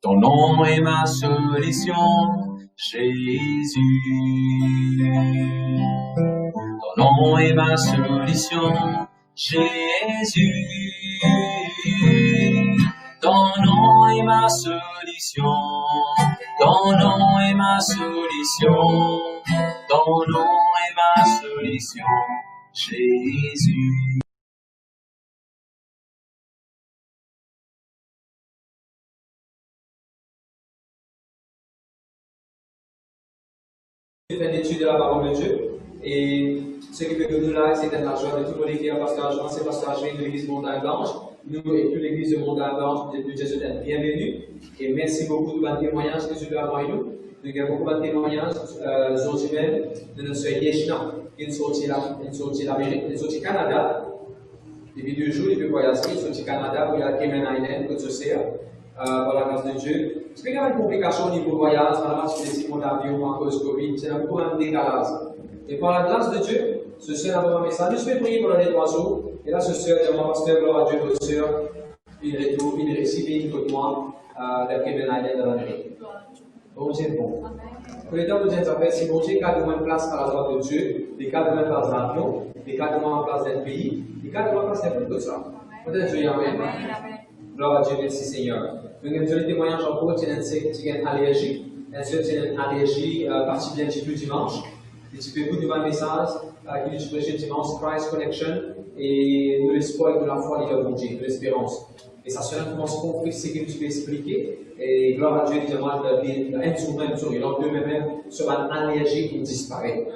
Ton nom est ma solution, Jésus. Ton nom est ma solution, Jésus. Ton nom est ma solution. Ton nom est ma solution. Ton nom est ma solution, Jésus. Fait une étude de la parole de Dieu et ce qui fait que nous là, c'est la joie de tout le monde qui est à Pasteur Jean, c'est Pasteur Jean de l'église Montagne Blanche. Nous et toute l'église de Montagne Blanche, vous êtes bienvenus et merci beaucoup de votre témoignage que Dieu a envoyé nous. Nous avons beaucoup de témoignages autres même de notre soeur Yeshna qui est sortie l'Amérique, qui est sortie Canada. Depuis 2 jours, il peut voyager, il est sorti Canada, il y a Cayman Island, comme ce c'est, par la grâce de Dieu. Parce qu'il y a une complication au niveau voyage, par la suite des d'avion à cause de Covid, c'est un peu un décalage. Et par la grâce de Dieu, ce soeur a envoyé un message. Je vais prier pendant les 3 jours. Et là, ce soeur, dit mon pasteur, gloire à Dieu, votre soeur, il récite contre moi vers Cayman Island dans l'Amérique. Bon Dieu, bon. Pour les temps, nous disons, si bon Dieu a donné une place à la droite de Dieu, les cas de mettre place dans l'avion, les cas de mettre en place d'un pays, les cas de mettre en place d'un peu de ça. Peut-être Dieu, amen. Gloire à Dieu, merci Seigneur. Nous avons des témoignages en cours, tu as une allergie. Tu as une allergie particulière du dimanche. Et tu peux écouter un message qui dit prêcher dimanche, Christ Connection, et de l'espoir et de la foi et de bon Dieu, de l'espérance. Et ça sera comment se conflit, ce que tu peux expliquer. Et gloire à Dieu, évidemment, un souverain, donc même sur une allergie qui disparaît.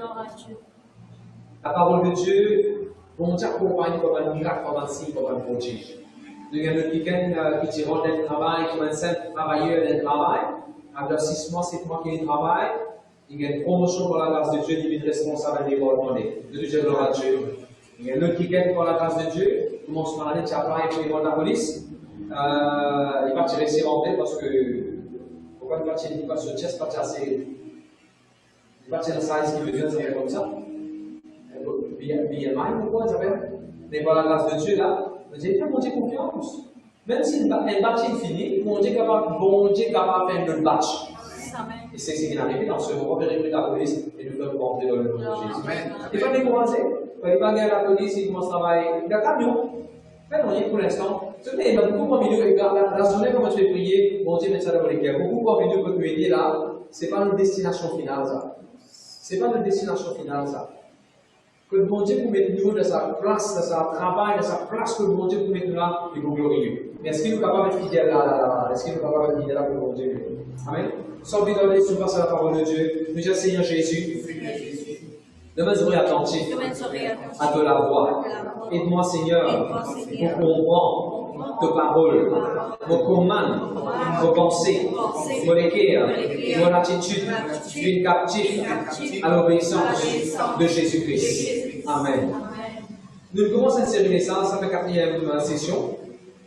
La parole de Dieu, bon Dieu accompagne comme un miracle, comme un signe, comme un prodige. Nous avons quelqu'un qui dit rentre dans le travail, qui est un simple travailleur dans le travail. Après 6 mois, 7 mois qu'il travaille, il y a une promotion pour la grâce de Dieu, il est responsable des développement. De Dieu, gloire à Dieu. Il y a l'autre qui gagne pour la grâce de Dieu, commence par l'année, tu apparais pour les vols de la police. Il va tirer ses rentrées parce que. Pourquoi il va tirer parce que le chest va tirer assez. Il va tirer ça, ce qui veut dire, ça fait comme ça. BMI, pourquoi ça fait? Mais pour la grâce de Dieu, là, vous avez fait mon Dieu confiance. Même si un batch est fini, mon Dieu est capable de faire un autre batch. Et c'est ce qui est arrivé dans ce moment, de récupérer la police et de faire rentrer dans le nom de Jésus. Il ne faut pas décourager. Quand il va gagner la police, il commence à travailler. Il a camion. Faites rien pour l'instant. Il y a beaucoup parmi nous, la journée, comment tu fais prier, mon Dieu, met ça dans les cœurs. Beaucoup parmi nous peuvent nous aider là. Ce n'est pas notre destination finale, ça. Ce n'est pas notre destination finale, ça. Que le bon Dieu vous mette nous dans sa place, dans sa travail, dans sa place, que le bon Dieu vous mette nous là, il vous glorieux. Mais est-ce qu'il nous est capable d'être fidèle là? Est-ce qu'il nous est capable d'être fidèle là pour le bon Dieu? Amen. Sans vite aller sur à la parole de Dieu, nous disons Seigneur Jésus, de mes oreilles attentives à de la voix. Aide-moi Seigneur pour comprendre tes paroles, vos commandes, vos pensées, vos équerres, vos attitudes, une captive à l'obéissance de Jésus-Christ. Amen. Nous commençons cette série naissance, ça fait 4e session,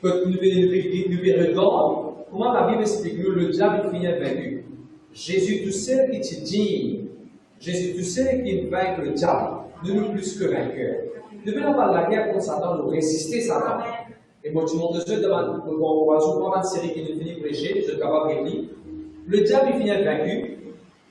que nous verrons comment la Bible explique nous le diable finit vaincu. Jésus, tout seul qui te dit, Jésus, tout seul qui vainc le diable, nous sommes plus que vainqueurs. Nous venons par la guerre contre Satan, nous résister Satan. Et moi, tu montres Dieu devant une série qui nous finit prêcher, je suis capable de lire. Le diable il finit vaincu.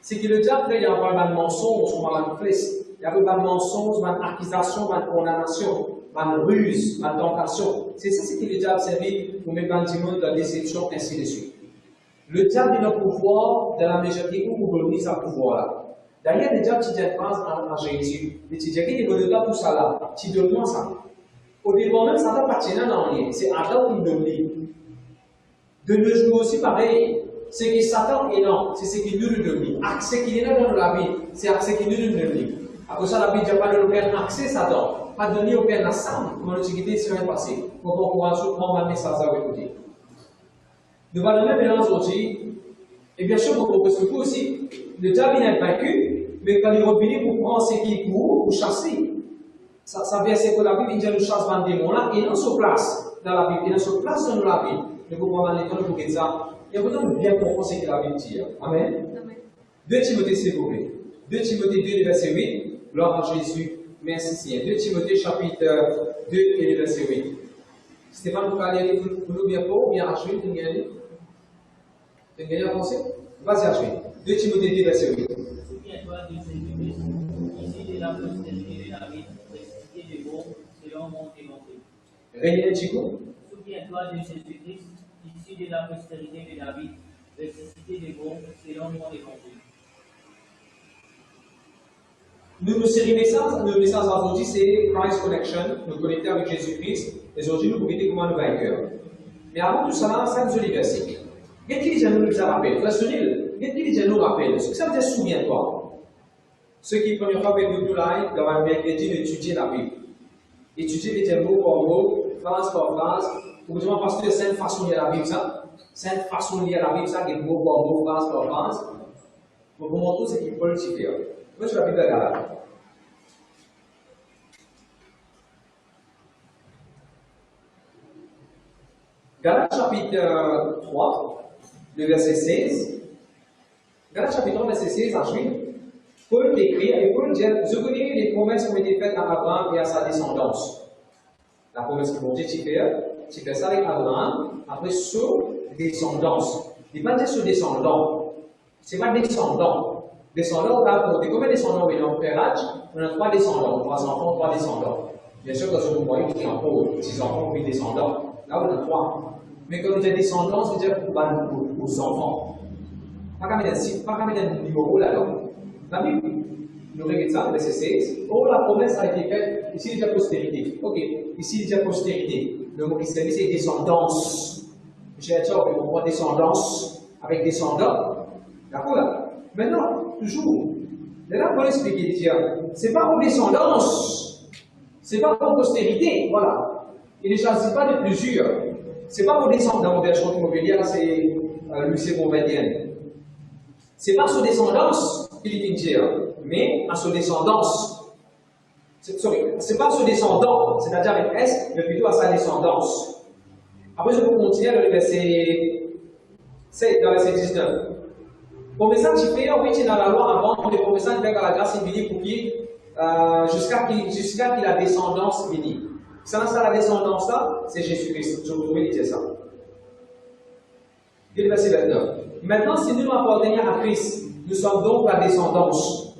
C'est que le diable, il y a un mensonge, un flesh. Il y a un mensonge, une accusation, une condamnation, une ruse, une tentation. C'est ça ce que le diable servi pour mettre dans le monde, la déception, ainsi de suite. Le diable il a le pouvoir de la majorité où vous donnez sa pouvoir là. D'ailleurs, le diable, tu dis phrase à Jésus. Il dit, qu'il ne donne pas tout ça là. Tu donnes-moi ça. Au début, même ça t'appartient dans rien. C'est Adam qui donne. De nos jours aussi, pareil. C'est que Satan est là. C'est ce qui nous donne. Accès qu'il est là dans la vie. C'est accès qui nous donne. Après ça, la Bible n'a pas donné aucun accès Satan. Pas donné aucun ensemble. Comme l'Antiquité s'est passé. Pour qu'on pourra prendre un message à écouter. Nous allons même mélanger aujourd'hui. Et bien sûr, parce que vous aussi, le diable est vaincu, mais quand il revient pour prendre ce qu'il court, pour chasser. Ça verset que la Bible dit nous chasse un démon là, et dans sa place dans la Bible, et dans sa place dans la Bible. Nous pouvons prendre les temps pour dire ça. Il y a besoin de bien comprendre ce que la Bible dit. Amen. 2 Timothée, s'il vous plaît. 2 Timothée 2, verset 8. Gloire à Jésus. Merci Seigneur. 2 Timothée, chapitre 2, et verset 8. Stéphane, vous pouvez aller pour nous bien pour, bien à jouer, vous y aller. Vous avez gagné à penser? Vas-y, Achille. 2 Timothée 2, verset 8. Souviens-toi de Jésus-Christ, issu de la postérité de David, ressuscité de mort, selon mon évangile. Régnez, Chico. Souviens-toi de Jésus-Christ, issu de la postérité de David, ressuscité de mort, selon mon évangile. Nos séries messages aujourd'hui, c'est Christ Connection, nous connecter avec Jésus-Christ. Et aujourd'hui, nous profiter comment nous vainqueurs. Mais avant tout ça, ça nous verset. Qu'est-ce qu'il nous a rappelé? Frère Sunil, qu'est-ce qu'il nous rappelle? Ce que ça veut dire, souviens-toi. Ceux qui, première fois avec nous là, doivent mercredi d'étudier la Bible. Étudier les termes mot par mot, phrase par phrase. Pour vous dire, parce que c'est une façon de lire la Bible, ça. C'est une façon de lire la Bible, ça, qui est mot par mot, phrase par phrase. Donc, pour montrer ce qu'il faut le faire. Moi, je vais la Bible de Galate. Galates chapitre 3, le verset 16. Galates chapitre 3, verset 16, ensuite, Paul écrit, et Paul dit, je connais les promesses qui ont été faites à Abraham et à sa descendance. La promesse que mon Dieu tu fais ça avec Abraham, après sur descendance. Il n'est pas dit sur descendant. Ce n'est pas descendant. Descendant, on a compté combien de descendants on a en pérage? On a 3 descendants, 3 enfants, 3 descendants. Bien sûr, quand vous voyez qu'il y a en Paul, 6 enfants, 8 descendants. Là, on a 3. Mais quand vous avez descendance, ça veut dire aux enfants. Pas comme un numéro là-dedans. La Bible nous regarde ça, verset 16. Oh, la promesse a été faite. Ici, il y a postérité. Ok, ici, il y a postérité. Le mot qui se dit, c'est descendance. J'ai dit, on voit descendance avec descendant. D'accord là? Maintenant, toujours. Là, pour expliquer, il dit, c'est pas pour descendance. C'est pas pour postérité. Voilà. Il ne choisit pas de plusieurs. C'est pas pour descendre dans mon version immobilière, c'est Lucien Bourvedienne. C'est pas sur descendance qu'il est dire, mais à sur descendance. C'est pas sur descendant, c'est-à-dire avec S, mais plutôt à sa descendance. Après, je vais continuer dans le verset 7, dans le verset 19. Promesse qui fait, oui, tu es dans la loi avant, mais promesse qui fait à la grâce infinie pour qui, jusqu'à qu'il la descendance finie. Ça, la descendance là, c'est Jésus-Christ. Je vous trouvais dire ça. Et le verset 29. Maintenant, si nous appartenons à Christ, nous sommes donc la descendance.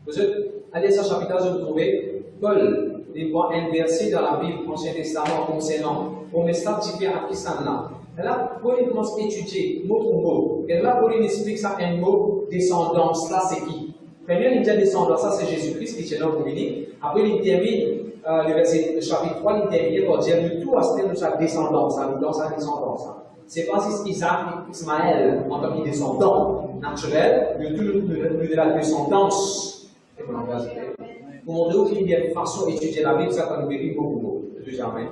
Vous êtes allez sur chapitre, je vous trouvez Paul, il voit un verset dans la Bible, Ancien Testament, concernant promesse qui fait à Christ là. Et là, Paul il commence à étudier mot pour mot. Et là, Paul il explique ça un mot, descendance, là c'est qui? Première, il dit descendance, ça c'est Jésus-Christ qui est là pour venir. Après, il termine. Le chapitre 3, il termine par dire que tout aspect de sa descendance, dans sa descendance. C'est pas si Isaac et Ismaël en tant que descendants naturels, mais tout de la descendance. Pour montrer qu'il y a une façon d'étudier la Bible, ça va nous guérir beaucoup. Jamais.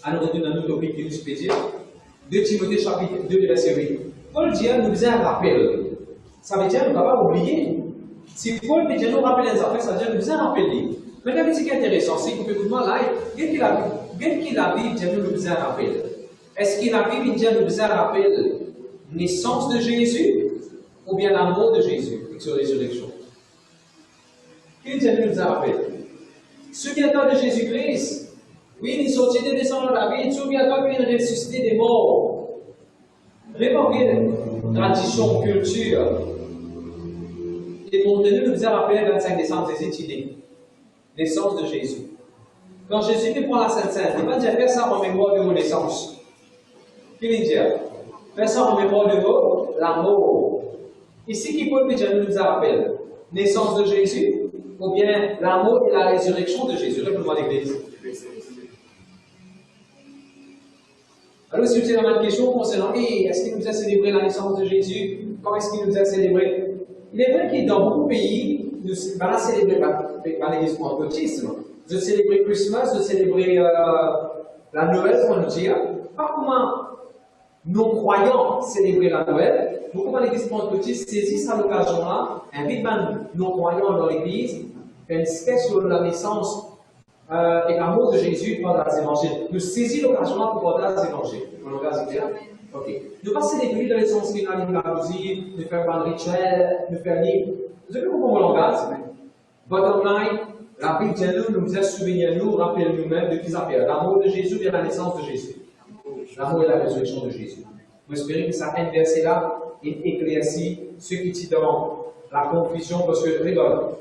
Alors, on a un topic qui nous peut dire 2 Timothée chapitre 2, verset 8. Paul dit, nous faisait un rappel. Ça veut dire qu'on ne va pas oublier. Si Paul veut dire nous rappeler les affaires, ça veut dire nous faisait un rappel. Regardez ce qui est intéressant, c'est que vous là, qu'est-ce qu'il a dit, Dieu nous faisait un rappel. Est-ce qu'il a dit, Dieu nous faisait un rappel, naissance de Jésus, ou bien la mort de Jésus, sur la résurrection? Qu'est-ce que Dieu nous faisait un rappel? Souviens-toi de Jésus-Christ. Oui, il est sorti de descendre de David. Souviens-toi qu'il est ressuscité des morts. Réparer tradition, culture. Et pour nous faisait rappeler le 25 décembre, c'est étudié. Naissance de Jésus. Quand Jésus prend la Sainte Seine, il va dire fais ça en mémoire de vos naissances. Qu'est-ce qu'il dit? Fais ça en mémoire de vos la mort. Ici, qui peut dire nous rappelle? Naissance de Jésus ou bien la mort et la résurrection de Jésus? Répondez-moi l'église. Alors, si vous avez une question concernant est-ce qu'il nous a célébré la naissance de Jésus? Quand est-ce qu'il nous a célébré? Il est vrai que dans beaucoup de pays, nous allons célébrer par l'église pentecôtiste. De célébrer Christmas, de célébrer la Noël, on nous dit. Pas comment nos croyants célébrer la Noël, beaucoup de l'église pentecôtiste saisissent à l'occasion-là, invitent nos croyants dans l'église, faire une sketch sur la naissance et l'amour de Jésus pendant les évangiles. Nous saisissons l'occasion-là pour parler des évangiles. Ok. Nous pas célébrer dans les sens finales de la musique, nous faire un rituel, nous faire lire. Vous avez compris mon langage? Bottom line, la Bible dit nous a souvenir nous, rappelez nous-mêmes de qui ça fait. L'amour de Jésus et la naissance de Jésus. L'amour et la résurrection de Jésus. J'espère que ça inversé là et éclairci ceux qui sont dans la confusion parce que, regarde,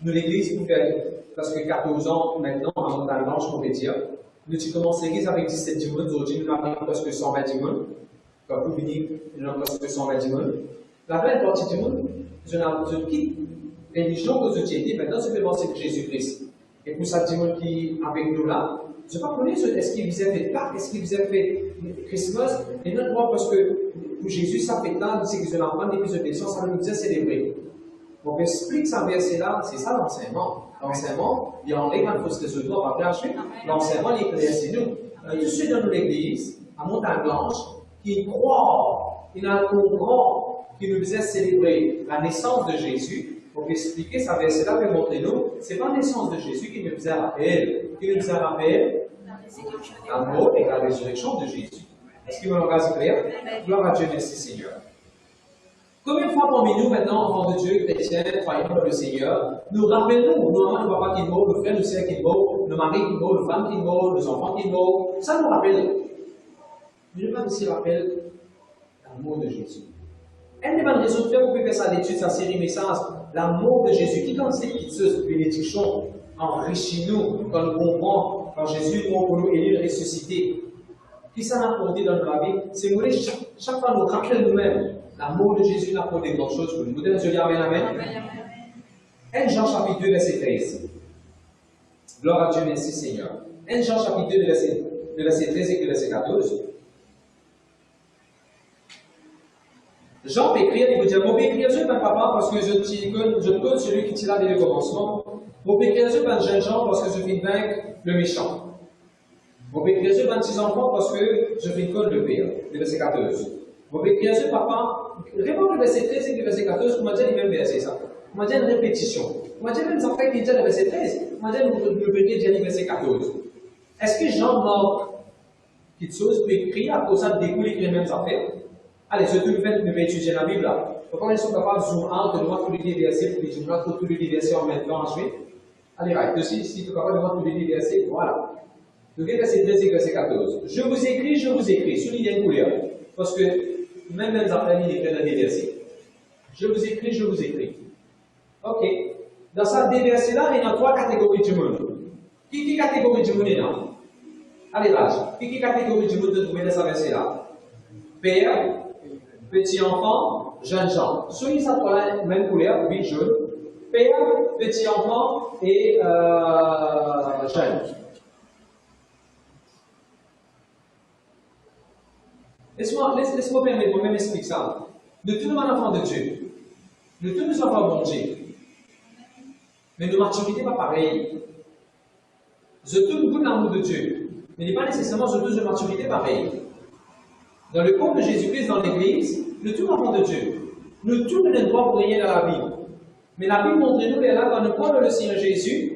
nous l'église pour faire presque 14 ans maintenant, en montagne blanche, on peut dire. Nous avons commencé l'église avec 17 dimanches, aujourd'hui nous avons presque 120 dimanches. Quand vous venez, nous avons presque 120 dimanches. La belle partie du monde, je quitte religion que je tiens, maintenant je vais penser que Jésus-Christ. Et pour ça, dimanche qui est avec nous là, je ne sais pas connaître est-ce qu'il vous a fait Pâques, est-ce qu'il vous a fait Christmas, et non pas parce que pour Jésus, ça fait tant, c'est que je l'entends depuis de naissance, ça veut dire célébrer. Donc, explique ça verset là, c'est ça l'enseignement. L'enseignement, il y a un règle faut se résoudre, on va placer. L'enseignement, il est clair, c'est nous. Tous ceux dans l'église, à Montagne Blanche, qui croient, qui comprennent, qui nous faisaient célébrer la naissance de Jésus, pour expliquer ça verset là, pour montrer nous, c'est pas la naissance de Jésus qui nous faisait rappel, la mort et la résurrection de Jésus. Est-ce qu'il me l'engage clair? Gloire à Dieu, merci Seigneur. Combien de fois parmi nous, maintenant, enfants de Dieu, chrétiens, croyants dans le Seigneur, nous rappelons, nos mamans, nos papas qui meurent, nos frères, nos sœurs qui meurent, nos maris qui meurent, nos femmes qui meurent, nos enfants qui meurent, ça nous rappelle. Mais je ne pas aussi rappeler l'amour de Jésus. Elle n'est pas une raison de faire pour faire ça l'étude, sa série message, l'amour de Jésus, qui dans ces petites bénédictions enrichit-nous quand nous comprenons, quand Jésus mort pour nous et il ressuscité. Qui ça a apporté dans notre vie? C'est nous, chaque fois nous rappelons nous-mêmes. L'amour de Jésus n'a pas de grandes choses pour nous. Vous devez dire Amen, Amen. 1 Jean chapitre 2, verset 13. Gloire à Dieu, merci Seigneur. 1 Jean chapitre 2, verset 13 et verset 14. Jean peut écrire, il vous dit, mon écrire, je ne peux pas parce que je connais celui qui tira dès le commencement. Mon écrire, je ne jeune Jean parce que je viens vaincre le méchant. Mon écrire, je 26 enfants parce que je viens contre le père. Le verset 14. Mon écrire, je papa. Réponds le verset 13 et le verset 14, comment dire les mêmes versets, ça? Comment dire une répétition? Comment dire même enfants qui disent le verset 13? Comment dire le verset 14? Est-ce que Jean-Marc, quelque chose, peut écrire à cause de découler les mêmes affaires? Allez, surtout le fait que nous devons étudier la Bible là. Pourquoi ils sont capables de zoom out, de voir tous les versets, pour les zoom out, tous les versets en même temps ensuite? Allez, right, si tu es capable de voir tous les versets, voilà. Donc, verset 13 et verset 14. Je vous écris, soulignez une couleur. Parce que, même les affaires, il écrit dans des versets. Je vous écris. Ok. Dans ces deux versets-là, il y a 3 catégories de monde. Qui catégorie de monde est là? Allez, là. Qui catégorie de monde de trouver dans ces versets-là? Père, petit enfant, jeune gens. Soulignez ça pour la même couleur, oui, jaune. Père, petit enfant et jeune. Laisse-moi permettre, moi-même expliquer ça. Nous tous nous sommes enfants de Dieu. Nous tous nous sommes enfants de Dieu. Mais nos maturités n'est pas pareille. Je tourne beaucoup l'amour de Dieu. Mais il n'est pas nécessairement je touche de maturité pareille. Dans le corps de Jésus-Christ dans l'Église, nous tous enfants de Dieu. Nous tous nous n'avons pas pour rien dans la Bible. Mais la Bible montre-nous là, quand nous prenons le Seigneur Jésus,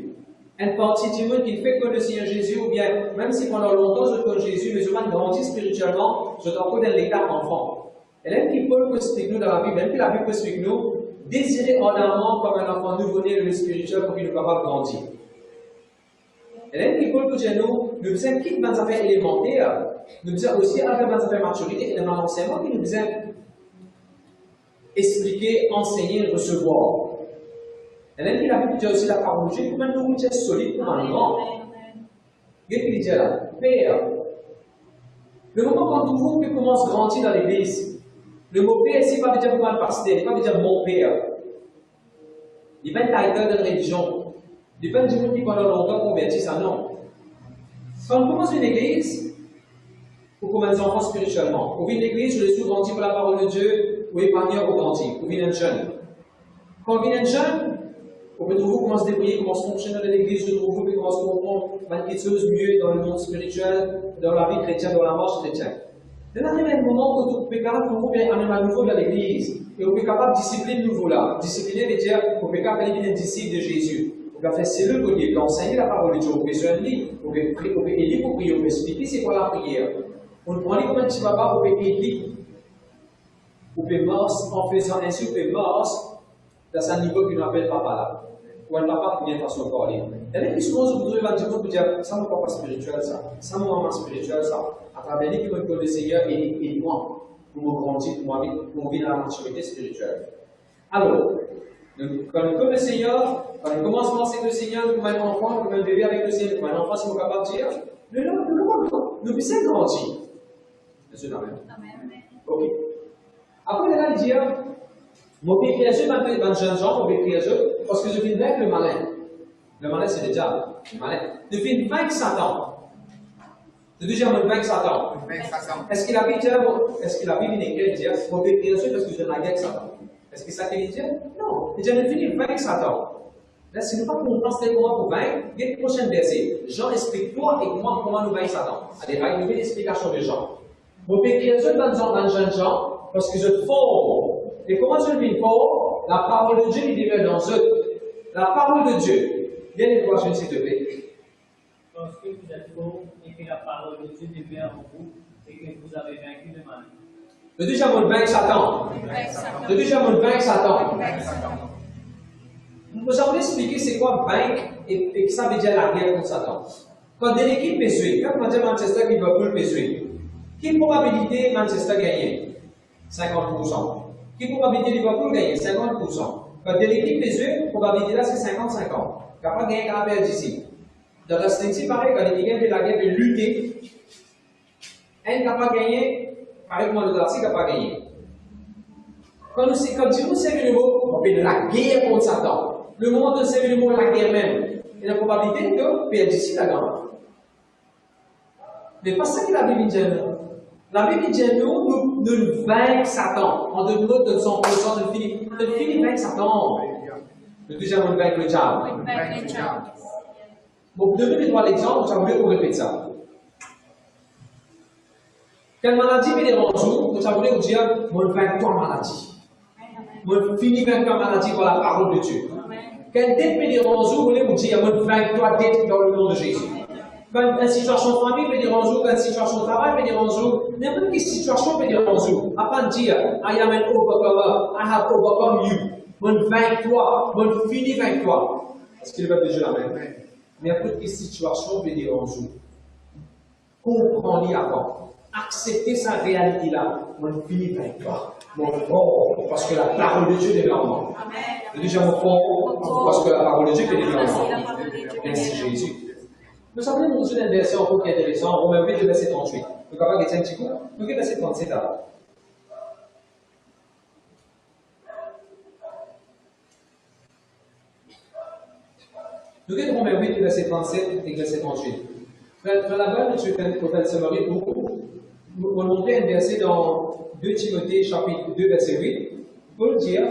une partie du monde qui fait que le Seigneur Jésus, ou bien, même si pendant longtemps je connais Jésus, mais je vais grandir spirituellement, je dois encore dans l'état enfant. Et là, qui peut expliquer nous dans la Bible, même que la Bible explique nous, désirer ardemment comme un enfant nouveau-né le spirituel pour qu'il nous capable de grandir. Et là, qui peut dire nous faisons quitter dans les affaires élémentaires, nous faisons aussi avec dans les affaires maturité, et dans l'enseignement qui nous faisons expliquer, enseigner, recevoir. Et là, il a dit aussi la parole de Dieu, comme une nourriture solide pour un grand. Qu'est-ce qu'il dit là? Père. Le moment quand vous commencez à grandir dans l'église, le mot père, c'est pas dire pour un pasteur, il n'est pas dire mon père. Il n'est pas une title de religion. Il n'est pas du monde qui pendant longtemps convertit ça, non. Quand on commence une église, vous commencez des enfants spirituellement. Vous venez une église, je les grandir pour la parole de Dieu, vous épargnez au grandir. Vous venez un jeune. Quand vous venez un jeune, vous pouvez trouver comment se débrouiller, comment se fonctionner dans l'église, je trouve comment se comprendre quelque chose mieux dans le monde spirituel, dans la vie chrétienne, dans la marche chrétienne. Il y a un moment où vous pouvez capable de trouver un animal nouveau dans l'église, et vous pouvez capable de discipliner nouveau là. Discipliner veut dire vous pouvez capable d'être un disciple de Jésus. Vous pouvez faire cellule pour dire, enseigner la parole de Dieu, vous pouvez sur un lit, vous pouvez prier, vous pouvez élire pour prier, vous pouvez expliquer c'est quoi la prière. On prend les comme un petit papa, vous pouvez élire, vous pouvez marcher en faisant ainsi, vous pouvez marcher dans un niveau qu'on appelle papa là. ou elle ne va pas bien façon de parler. Et là, souvent, vous devez dire, ça ne va pas spirituel, ça ne va pas spirituel, ça. À travers les qui me connaissent le Seigneur et moi, pour me grandir, pour vivre la maturité spirituelle. Alors, quand on connaît le Seigneur, quand on commence à penser le Seigneur, comme un enfant, comme un bébé avec le Seigneur, comme un enfant, si on est capable de dire, nous puissions grandir. Monsieur Amen. Ok. Après, là, il dit, mon pays créateur, dans jeune gens, mon pays créateur, parce que je viens avec le malin. Le malin, c'est le diable. Le malin. Je viens vaincre Satan. Je dis, j'aime vaincre Satan. Est-ce qu'il a vu une écrire et dire, mon pays créateur, parce que je viens la guerre avec Satan? Est-ce que c'est ça qu'il dit? Non. Il dit, je viens vaincre Satan. Là, si nous ne comprenons pas comment pour vaincre, il y a le prochain verset. Jean explique toi et moi comment nous vaincre Satan. Allez, il y a une nouvelle explication de Jean. Mon pays créateur, dans jeune gens, parce que je te forme. Et comment je le vis fort? La parole de Dieu, il demeure dans eux. La parole de Dieu. Viens les prochaines, s'il te plaît. Parce que vous êtes fort et que la parole de Dieu demeure en vous et que vous avez vaincu le mal. Le deuxième mot, vaincre Satan. Le deuxième mot, vaincre Satan. Nous allons expliquer c'est quoi vaincre et que ça veut dire la guerre contre Satan. Quand une équipe peut jouer, quand on dit Manchester qui Liverpool peut jouer, quelle probabilité Manchester gagne? 50%. Quelle probabilité Liverpool gagne? 50%. Quand une équipe peut jouer, la probabilité là c'est 50-50. Capable de gagner, capable de perdre ici. Dans la stratégie, pareil, quand l'équipe gagne la guerre de lutter, elle est capable de gagner, pareil comme le Darcy, capable de gagner. Quand nous servons le mot, on fait la guerre contre Satan. Le moment de servir le mot la guerre même, il y a la probabilité que perdre ici la gagne. Mais pas ça que la Bible dit. La Bible dit nous ne vaincre Satan. En deux mots, de 100% de finir vaincre Satan. Le deuxième mot, vaincre le diable. Bon, donnez-moi trois exemples, ça voulait vous répéter ça. Quelle maladie me dérange vous? Ça voulait vous dire, moi, vaincre toi maladie. Moi, finis vaincre toi maladie par la parole de Dieu. Quelle dette me dérange vous? Voulez vous dire, moi, vaincre toi dette dans le nom de Jésus. Quand une situation de famille peut déranger, quand une situation de travail peut déranger, n'importe quelle situation peut déranger. Après de dire, I am an overcomer, I have overcome you. Mon vainque-toi, mon fini vainque-toi. Est-ce que le peuple de Dieu l'amène? N'importe quelle situation peut déranger. Comprends-les avant. Acceptez sa réalité là. Mon fini vainque-toi. Mon fort, parce que la parole de Dieu est devant moi. Le deuxième mot fort, parce que la parole de Dieu est devant moi. Merci Jésus. Nous sommes allés montrer un verset encore qui est intéressant, Romains 8, verset 38. Nous sommes capables de un petit coup. Nous avons verset 37 là. Nous avons Romains 8, verset 37 et verset 38. Dans la Bible, je vais faire le summary pour vous montrer un verset dans 2 Timothée, chapitre 2, verset 8. Pour dire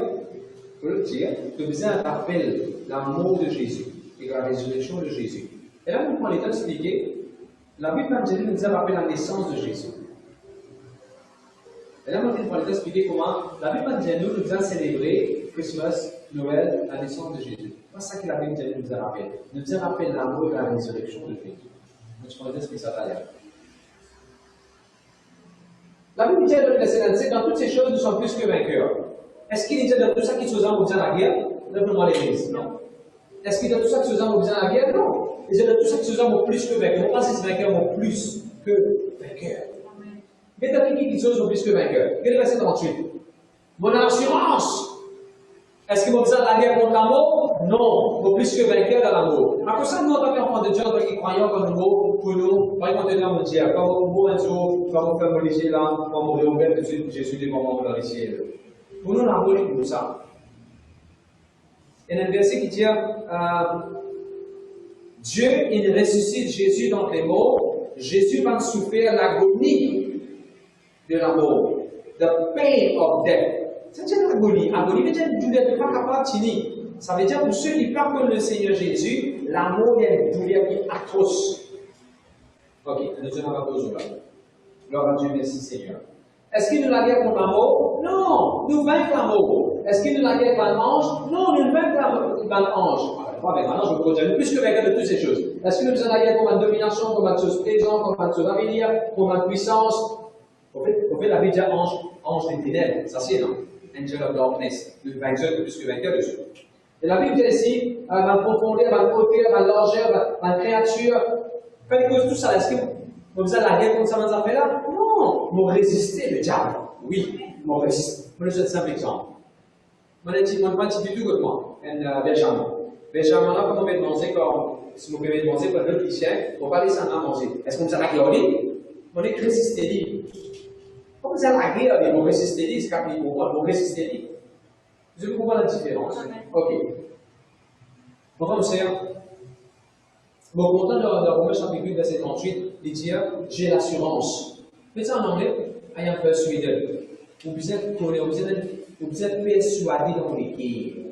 que vous avez un rappel l'amour de Jésus et la résurrection de Jésus. Et là, nous prenons le temps d'expliquer, la Bible évangélique nous a rappelé la naissance de Jésus. Et là, nous prenons le temps d'expliquer comment la Bible évangélique nous a célébré Christmas, Noël, la naissance de Jésus. C'est ça que la Bible évangélique nous a rappelé. Nous a rappelé l'amour et la résurrection de Jésus. Nous prenons le temps d'expliquer ça tout à l'heure. La Bible dit dans le verset 27, dans toutes ces choses, nous sommes plus que vainqueurs. Est-ce qu'il dit dans tout ça qui se faisant, vous disant la guerre? Lève-moi l'église. Non. Est-ce qu'il dit dans tout ça qui se faisant, vous disant la guerre? Non. Il dit dans tout ça qui se faisant, plus que vainqueurs. Non pas si c'est vainqueur, mais plus que vainqueur. Mais dans qui dit choses, plus que vainqueur? Quel est le verset 38? Mon assurance. Est-ce que vous besoin de la guerre contre l'amour? Non. Vous plus que vainqueur dans l'amour. À cause de ça, nous, en tant qu'enfants de Dieu, en tant que croyants comme nous, pour nous, par exemple, on dit, quand vous un jour, quand vous faites mourir là, quand vous réouvrez tout de suite, Jésus devant moi dans les ciels. Pour nous, l'amour est pour ça. Il y a un verset qui dit, Dieu, il ressuscite Jésus dans les morts. Jésus va souffrir l'agonie de l'amour. The pain of death. Ça veut dire l'agonie. L'agonie veut dire une douleur qui n'est pas capable de finir. Ça veut dire pour ceux qui parlent le Seigneur Jésus, l'amour est une douleur qui est atroce. Ok, nous sommes pas toujours là. Gloire à Dieu, merci Seigneur. Est-ce qu'il nous la guerre contre l'amour? Non, nous vaincons l'amour. Est-ce qu'il nous la guerre contre l'ange? Non, nous vaincons l'ange. Maintenant, je vous produis plus que vainqueur de toutes ces choses. Est-ce que nous avons la guerre contre la domination, contre la chose présente, contre la chose à venir, contre la puissance? Au fait, la Bible dit ange des ténèbres. Ça c'est non. Angel of darkness. Le vainqueur de plus que vainqueur de Dieu. Et la Bible dit ici, dans le profondeur, dans le hauteur, dans la largeur, dans la créature. Quand il cause tout ça, est-ce que vous faisait la guerre contre ça dans ces affaires-là? Non! Vous résistez le diable. Oui, vous résistez. Je vais donner un simple exemple. Je vais dire un petit peu comme moi, un Benjamin. Benjamin, là, comment on va manger quand, si vous pouvez manger pour le chien, on va aller s'en manger. Est-ce qu'on vous a la guerre? On est résister. Comme vous avez la guerre, vous résistez, c'est comme vous résistez. Vous comprenez la différence? Ok. Mon frère, mon sœur, bon, content de Romains chapitre 8, verset 38, il dit j'ai l'assurance. Mais ça en anglais, I am persuaded. Vous êtes persuadé dans les cœurs.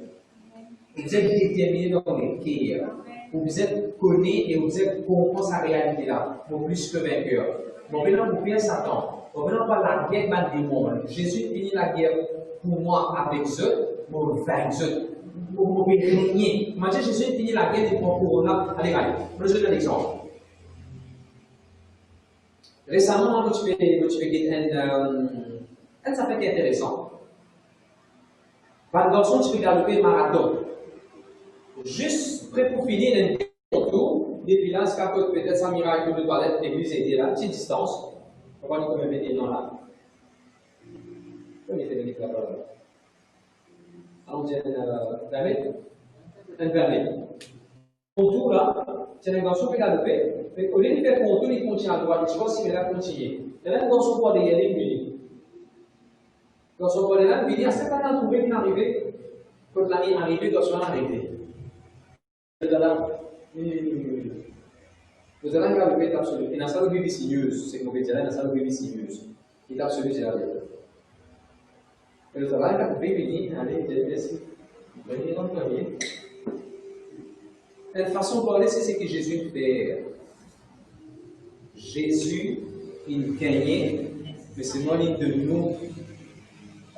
Vous êtes déterminé dans les cœurs. Vous êtes connu et vous êtes comprend sa réalité là. Vous plus que vainqueur. Bon, maintenant, vous payez Satan. Bon, maintenant, pas la guerre dans le démon. Jésus finit la guerre pour moi avec eux, pour vaincre eux. Pour me régner. Maintenant, Jésus finit la guerre pour Corona. Allez, je vais donner un exemple. Récemment, je fais un ça fait intéressant. Par garçon, je fais galoper marathon. Juste prêt pour finir un tour, depuis là, ce qu'on peut-être sans miracle de toilette, l'église était là, petite distance. On va nous comme venir non là. On était venu là-bas. On dit un permis. Contour là, c'est un garçon qui a galoper. Mais au lieu de faire contour, il continue à droite. Je vois s'il va continuer. Et là, le garçon va aller y aller. Quand on voit là, il dit, c'est pas là trouvé une arrivée. Quand l'année est arrivée, quand on est arrivé. Vous allez regarder absolument. Et dans sa BBC News, c'est qu'on veut dire dans sa BBC News. Il est absolument génial. Et vous allez regarder, il dit, allez, merci. Venez dans le premier. Une façon de parler, c'est ce que Jésus fait. Jésus, il gagnait, mais c'est moi l'une de nous.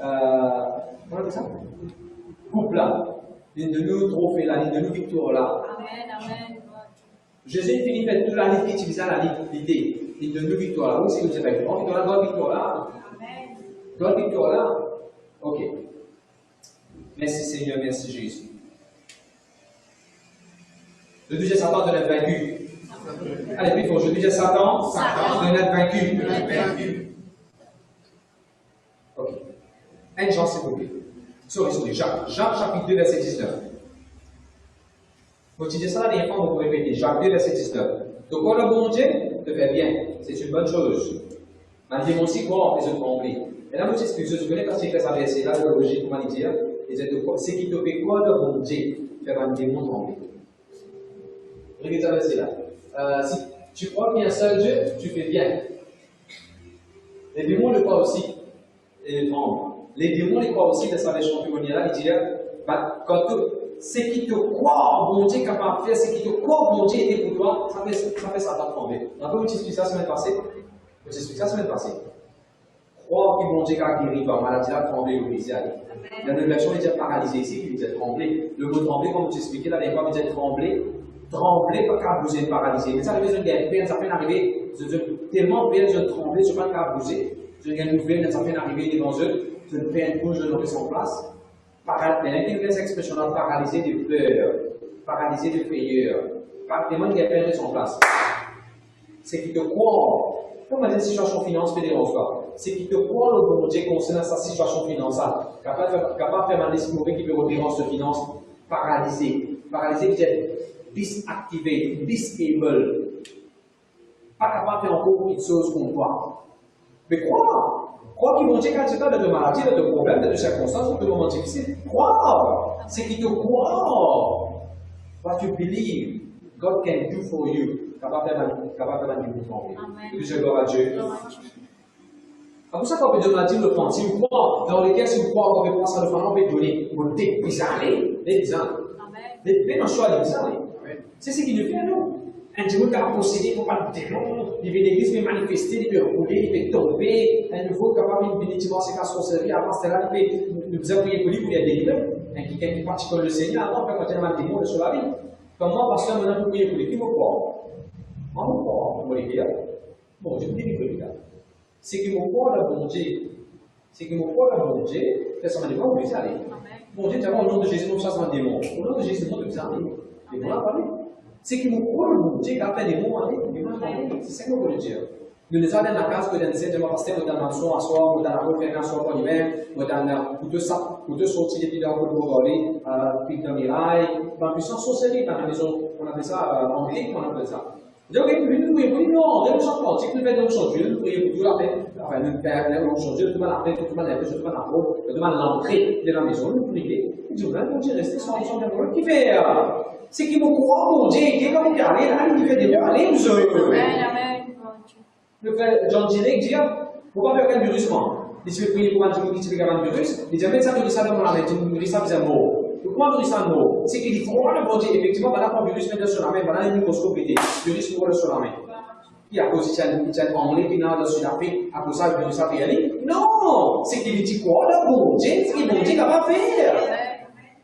Comment on dit ça? Couple là. L'une de nous trophée là, l'une de nous victoire là. Amen, amen. Jésus finit par toute la ligne utiliser l'idée. L'une de nous victoire là. Oui, c'est que vous avez victoire là, gloire victoire là. Amen. Gloire victoire là. Ok. Merci Seigneur, merci Jésus. Le deuxième Satan de l'être vaincu. Allez, puis il faut, je dis Satan de l'être vaincu. Ok. Un Jean, s'il vous plaît. Sorry, Jacques chapitre 2, verset 19. Vous dites ça la dernière fois, vous pouvez répéter. Jacques 2, verset 19. Donc, quoi le bon Dieu te fait bien. C'est une bonne chose. Un démon aussi croit en fait se trembler. Et là, vous expliquez, je connais parce qu'il fait sa verset là, le logique, comment il dit, c'est qui te fait quoi le bon Dieu faire un démon trembler. Regardez ça verset là. Si tu crois qu'il y a un seul Dieu, tu fais bien. Les démons le croient aussi. Et les tremblent. Les démons les croient aussi dans sa champion là, il dit quand ce qui te croit, bon Dieu capable de faire, ce qui te croit, bon Dieu était pour toi, ça fait ça trembler. On peut vous expliquer ça la semaine passée. Vous expliquer ça la semaine passée. Croire que bon Dieu a guéri par maladie, a tremblé, le brisé. La nouvelle version, il dit paralysé ici, il dit trembler. Le mot trembler, comme vous expliquez là, les fois, il dit trembler. Trembler, pas qu'à bouger, paralysé. Mais ça arrive, je gagne peine, ça fait arriver, tellement peine, je tremblais, je ne peux pas qu'à bouger. Je gagne une nouvelle, ça fait arriver devant eux. Je ne fais un coup, je n'aurai son place. Mais il y a une expression là, paralysé de peur, paralysé de frayeur. Parlement qui a perdu son place. C'est qui te croit, comme dans une situation financière fédérale, c'est qui te croit le bon Dieu concernant sa situation financière, capable de faire un esprit qui peut revenir de finances, paralysé qui est disactivé, disable, pas capable de faire encore une chose qu'on voit. Mais crois qu'ils vont dire quand tu as de maladies, de problèmes, de circonstances, de moments difficiles. Crois. C'est qu'ils te croient. What you believe, God can do for you. Capable de faire du mouvement. Et je gloire à Dieu. C'est pour ça qu'on peut donner le temps. Si vous croyez dans lesquels, si vous croyez qu'on peut prendre ça de façon, on peut donner. Vous dites, vous allez, les ans. Les choix, les années. C'est ce qu'il nous fait, non? Un démon qui a possédé, il ne faut pas le démon. Il vient d'église, il peut manifester, il peut rouler, il peut tomber. Un nouveau capable de venir divorcer quand son service, avant cela, il peut nous appuyer pour lui pour les délivrer. Quelqu'un qui pratique le Seigneur, avant, quand il y a un démon sur la vie. Comme moi, parce que maintenant, vous priez pour lui, qui vous croit? Moi, vous crois, vous voulez dire. Bon, je me dis que c'est qui vous croit, le bon Dieu. C'est que mon corps a bon Dieu, fait ça m'a dit, vous pouvez aller. Bon Dieu, au nom de Jésus, nous chassons un démon. Au nom de Jésus, nous devons aller. Et voilà, parler. C'est que mon corps a bon Dieu, qui a fait des mots aller. C'est ça que nous voulons dire. Nous nous allons dans la case que nous disons, je vais passer dans la maison à soir, ou dans la conférence pour l'hiver, ou dans deux sorties depuis dans le Bourgogne, puis dans Mirail, dans puissance sorcellerie, dans la maison, on appelle ça, en grec, on appelle ça. Donc, nous prions, non, on ne change pas. Si nous faisons aujourd'hui, nous prions pour tout la paix. Enfin, nous faisons aujourd'hui, tout le monde a fait, tout le monde a fait, tout le monde a fait, tout le monde a l'entrée de la maison, nous prions. Nous disons, bon Dieu, restez sans le qui fait. C'est qui vous croit, bon Dieu, qui est comme il allez, là, il fait des mots, allez, vous aurez. Le frère John Gillet dit, pourquoi faire un virus? Il se fait prier pour un qui fait un virus. Il dit, mais ça, virus, ça, dans la main, il virus, ça, c'est mot. Pourquoi virus, ça, mot? C'est qu'il dit, pourquoi le bon Dieu, effectivement, voilà, quand le virus met sur la main, voilà, un microscope, le virus pour le sur la main. Puis, à cause, il tient en ligne, il dans Sud-Afrique, à cause ça, le virus a réalisé. Non! C'est qu'il dit quoi, le bon Dieu? C'est qu'il bon Dieu n'a pas faire.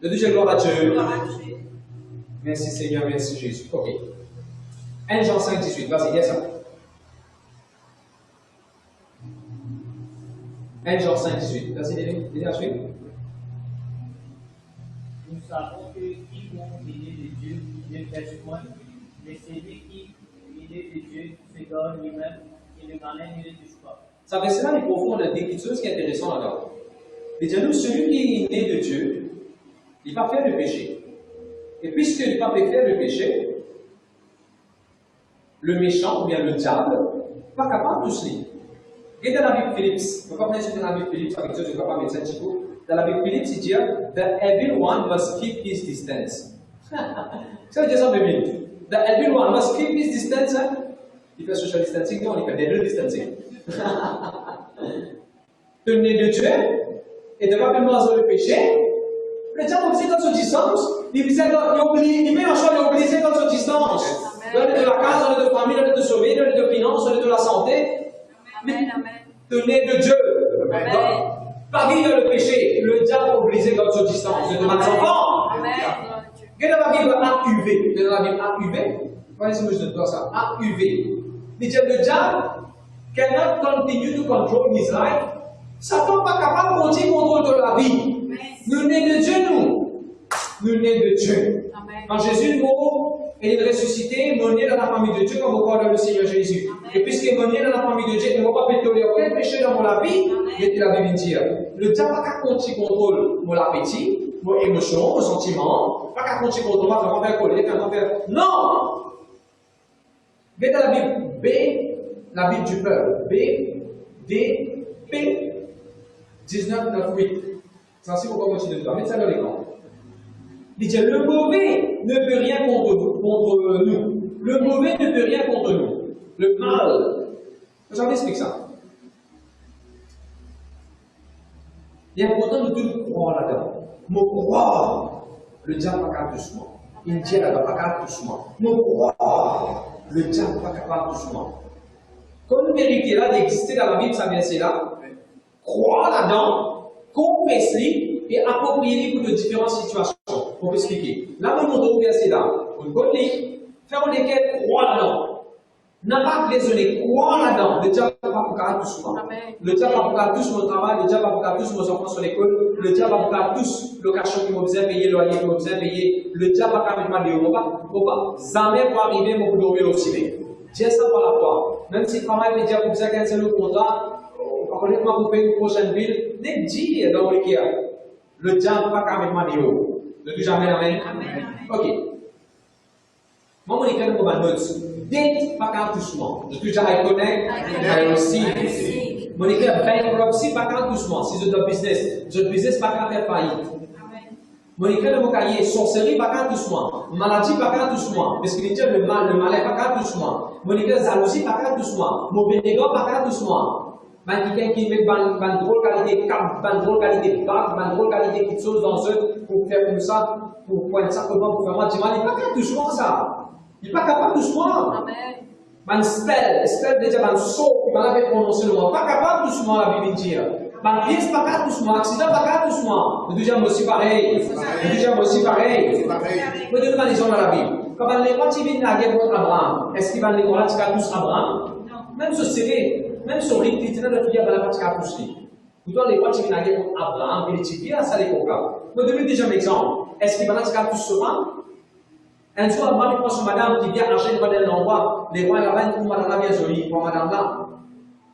Le deuxième gloire à Dieu. Merci Seigneur, merci Jésus. Ok. 1 Jean 5, 18, vas-y, dis ça. 1 Jean 5, 18. Vas-y, dis la suite. Nous savons que quiconque est né de Dieu ne pêche point, mais celui qui est né de Dieu se donne lui-même et le malin ne le touche pas. Ça fait cela, les profonds, on a dit quelque chose qui est intéressant là-dedans. Il dit, nous, celui qui est né de Dieu, il va faire le péché. Et puisqu'il va faire le péché, le méchant, ou bien le diable, pas capable de se lire. Et dans la Bible Philipps, je ne vais pas venir dans la Bible Philipps avec ça, je ne vais pas mettre ça un petit peu. Dans la Bible Philipps, il dit The evil one must keep his distance. Ça veut dire ça en Bible. The evil one must keep his distance. Il fait social distancing, non, il fait devil distancing. Tenez de Dieu et de ne pas permettre le péché. Le diable oblige dans son distance. Il met en choix d'obliger dans son distance. Donne de la case, donne de famille, donne de sauver, donne de finances, donne de la santé. Tenez de Dieu. Pas vivre le péché. Le diable obligé dans son distance. De mal enfants. Regardez la Bible AUV. Dans la Bible AUV. Voyez si je dois ça. AUV. Il dit le diable cannot continue to control his life. Satan n'est pas capable de continuer contrôle de la vie. Nous n'est de Dieu, nous. Nous n'est de Dieu. Quand Jésus est mort, il est ressuscité, nous n'est dans la famille de Dieu comme au corps de Seigneur Jésus. Et puisqu'il est dans la famille de Dieu, il ne va pas pétoler aucun péché dans mon vie, il la Bible dit. Le diable n'a pas continuer contrôle mon appétit, mon émotion, mon sentiment, pas qu'à continuer contrôle, on va faire coller, on va faire. Non! Regardez la Bible B, la Bible du peuple. B, D, P, 19, 9, 8. C'est ainsi qu'on va continuer de mettre ça dans l'écran. Il dit le mauvais ne peut rien contre nous. Le mauvais ne peut rien contre nous. Le mal. Vous savez expliquer ça. Il est important de tout croire là-dedans. Me croire. Le diable n'a pas doucement. Il dit là-dedans, pas doucement. Me croire. Le diable n'a pas doucement. Comme une vérité là d'exister dans la Bible, ça vient c'est là. Croire là-dedans, confesser et approprier pour de différentes situations. On peut expliquer. Là, nous montrons bien c'est là. Une bonne ligne, faire lesquelles croire là-dedans. N'a pas raisonné, croire là-dedans. Le diable n'a pas pour tout souvent. Le diable n'a pas pour tout mon travail, le diable n'a pas pour tous mes enfants sur l'école, le diable n'a pas pour tous le cachot qui m'a besoin payer, le loyer qui m'a besoin payer. Le diable n'a pas pour mal de repas. Jamais pour arriver, mon dormir aussi bien. Dieu ça par la foi. Même si le travail, le diable vous a cancellé le contrat, honnêtement, vous payez une prochaine ville, n'est dit dans le cas. Le diable n'a pas pour mal de repas. Ne dis jamais amen. Ok. Moi, mon école, pour ma note. Date, pas qu'un doucement. Je suis déjà I connect, I receive. Mon école, bankruptcy, pas qu'un doucement. Si je dois business, je business, pas qu'un faire faillite. Mon école, mon cahier, sorcellerie, pas qu'un doucement. Maladie, pas qu'un doucement. Parce qu'il dit le mal, le malin, pas qu'un doucement. Mon école, jalousie, pas qu'un doucement. Mon bénégot, pas qu'un doucement. Quelqu'un qui met une drôle qualité cap, une drôle qualité bac, une drôle qualité quelque chose dans eux pour faire comme ça, pour pointer ça pour faire mal, il n'est pas capable de soin ça. Il n'est pas capable de soin. Un spell déjà un saut, il va prononcer le mot. Pas capable de soin la Bible dit. Un pièce pas capable de soin, accident pas capable de soin. Le deuxième aussi pareil. Le deuxième aussi pareil. Vous devez demander dans la Bible. Quand on n'est pas tiré de la guerre contre Abraham, est-ce qu'il va aller contre tous Abraham? Même ce CV. Même sur LinkedIn, le diable va la partie à pousser. Pourtant, les rois qui viennent contre Abraham, et les types, ça les comprend. Je vais donner déjà un exemple. Est-ce qu'il va y tout souvent? Un jour, Abraham, il prend son madame qui vient acheter une modèle d'endroit. Les rois, là-bas, ils trouvent madame bien jolie. Il prend madame là.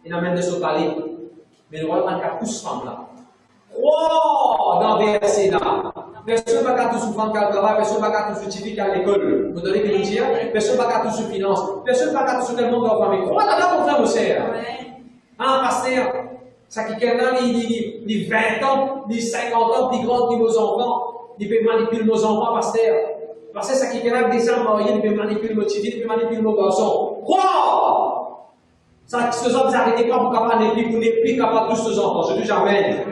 Il amène de son palais. Mais le roi, il prend tous femme là. Wow! Dans le verset là. Personne ne va tout souvent qu'à travail, personne ne va tout scientifique à l'école. Vous donnez que nous dire? Personne ne va tout sur finance. Personne ne va tout sur tellement de famille. Crois là-bas, mon frère, au serre. Ah, pasteur. Ça qui est là, il 20 ans, il 50 ans, il grandit nos enfants, il peut manipuler nos enfants, pasteur. Parce que ça qui est là, des gens mariés, il peut manipuler nos civils, il peut manipuler nos garçons. Quoi? Ça, ce gens, vous arrêtez pas pour capable d'épier, pour n'épier capable tous ces enfants. Je dis jamais.